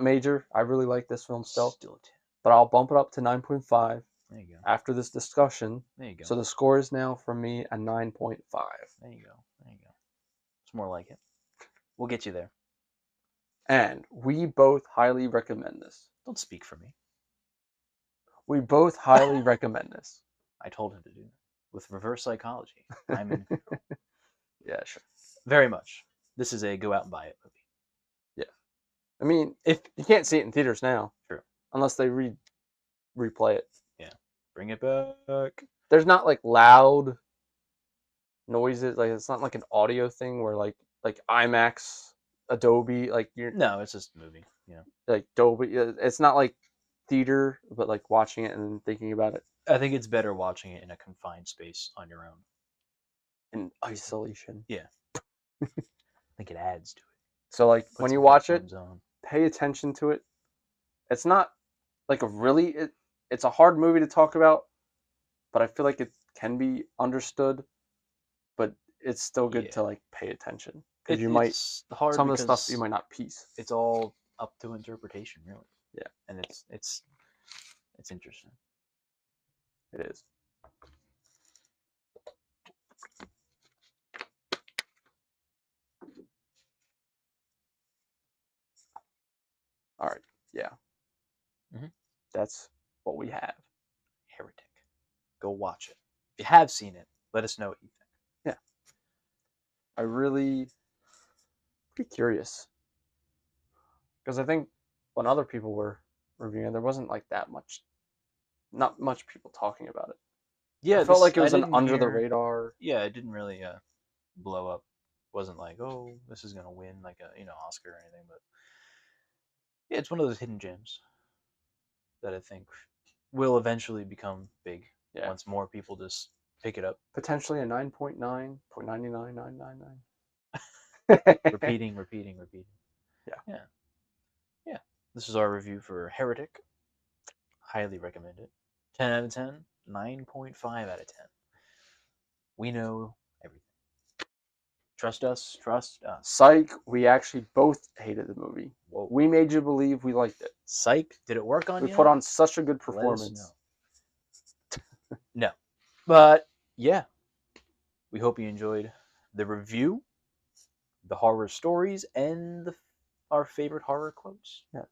major. I really like this film yeah. still, Still a 10. but I'll bump it up to 9.5 There you go. after this discussion. There you go. So the score is now from me a 9.5. There you go. There you go. It's more like it. We'll get you there. And we both highly recommend this. Don't speak for me. We both highly recommend this. I told him to do that. With reverse psychology, I'm in control. Yeah, sure. Very much. This is a go out and buy it movie. I mean, if you can't see it in theaters now, True. unless they replay it. Yeah. Bring it back. There's not like loud noises. Like it's not like an audio thing where like IMAX, Adobe, like you're No, it's just a movie. Yeah. like Dolby. It's not like theater, but like watching it and then thinking about it I think it's better watching it in a confined space on your own. in isolation. Yeah. I think it adds to it. So like Puts when you some watch it, headphones on. pay attention to it. It's not like it's a hard movie to talk about, but I feel like it can be understood. But it's still good Yeah. to like pay attention because you might It's hard some of the stuff because you might not piece. it's all up to interpretation, really. Yeah. And it's interesting. It is. All right. Yeah. Mhm. That's what we have. Heretic. Go watch it. If you have seen it, let us know what you think. I really pretty curious because I think when other people were reviewing it, there wasn't like that much, not much people talking about it. Yeah, I felt like it I was an didn't under the hear- radar. Yeah, it didn't really blow up. Wasn't like, oh, this is gonna win like a Oscar or anything, but yeah, it's one of those hidden gems that I think will eventually become big Yeah. once more people just pick it up. Potentially a 9.9.99999. Repeating. Yeah. Yeah. This is our review for Heretic. Highly recommend it. 10 out of 10, 9.5 out of 10. We know everything. Trust us. Psych, we actually both hated the movie. Whoa. We made you believe we liked it. Psych, did it work on We you? put on such a good Let us performance. know. No. But yeah, we hope you enjoyed the review, the horror stories, and our favorite horror quotes. Yes.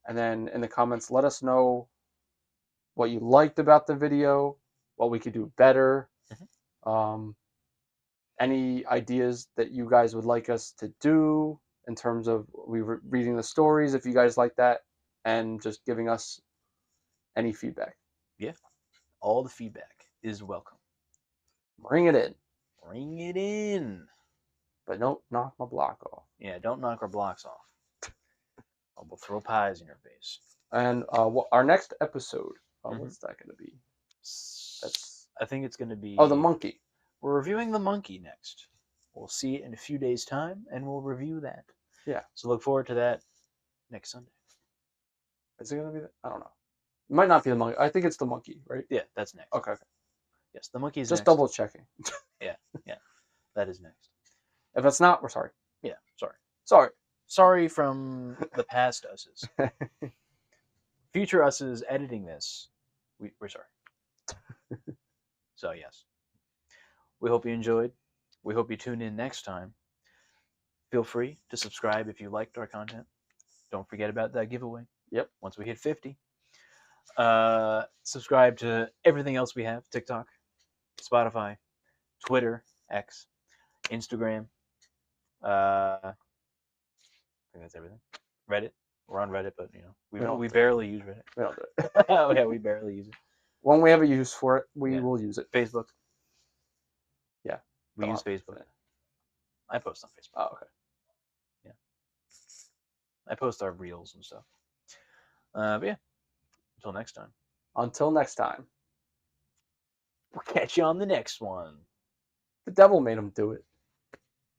And then in the comments, let us know what you liked about the video, what we could do better, any ideas that you guys would like us to do in terms of reading the stories, if you guys like that, and just giving us any feedback. Yeah. All the feedback is welcome. Bring it in. Bring it in. But don't knock my block off. Yeah, don't knock our blocks off. Or we'll throw pies in your face. And our next episode, what's that going to be? I think it's going to be... Oh, the monkey. We're reviewing the monkey next. We'll see it in a few days' time, and we'll review that. Yeah. So look forward to that next Sunday. Is it going to be that? I don't know. It might not be the monkey. I think it's the monkey, right? Yeah, that's next. Okay. Yes, the monkey is just next. double checking. Yeah. That is next. If it's not, we're sorry. Yeah, sorry. Sorry. From the past us's. Future us's editing this. We're sorry. So, yes. We hope you enjoyed. We hope you tune in next time. Feel free to subscribe if you liked our content. Don't forget about that giveaway. Yep. Once we hit 50. Subscribe to everything else we have. TikTok, Spotify, Twitter, X, Instagram. I think that's everything. Reddit. We're on Reddit, but we barely use Reddit. We don't do it. Oh yeah, we barely use it. When we have a use for it, we Yeah. will use it. Facebook. Yeah. We use Facebook. I post on Facebook. Oh, okay. Yeah. I post our reels and stuff. But yeah. Until next time. Until next time. We'll catch you on the next one. The devil made him do it.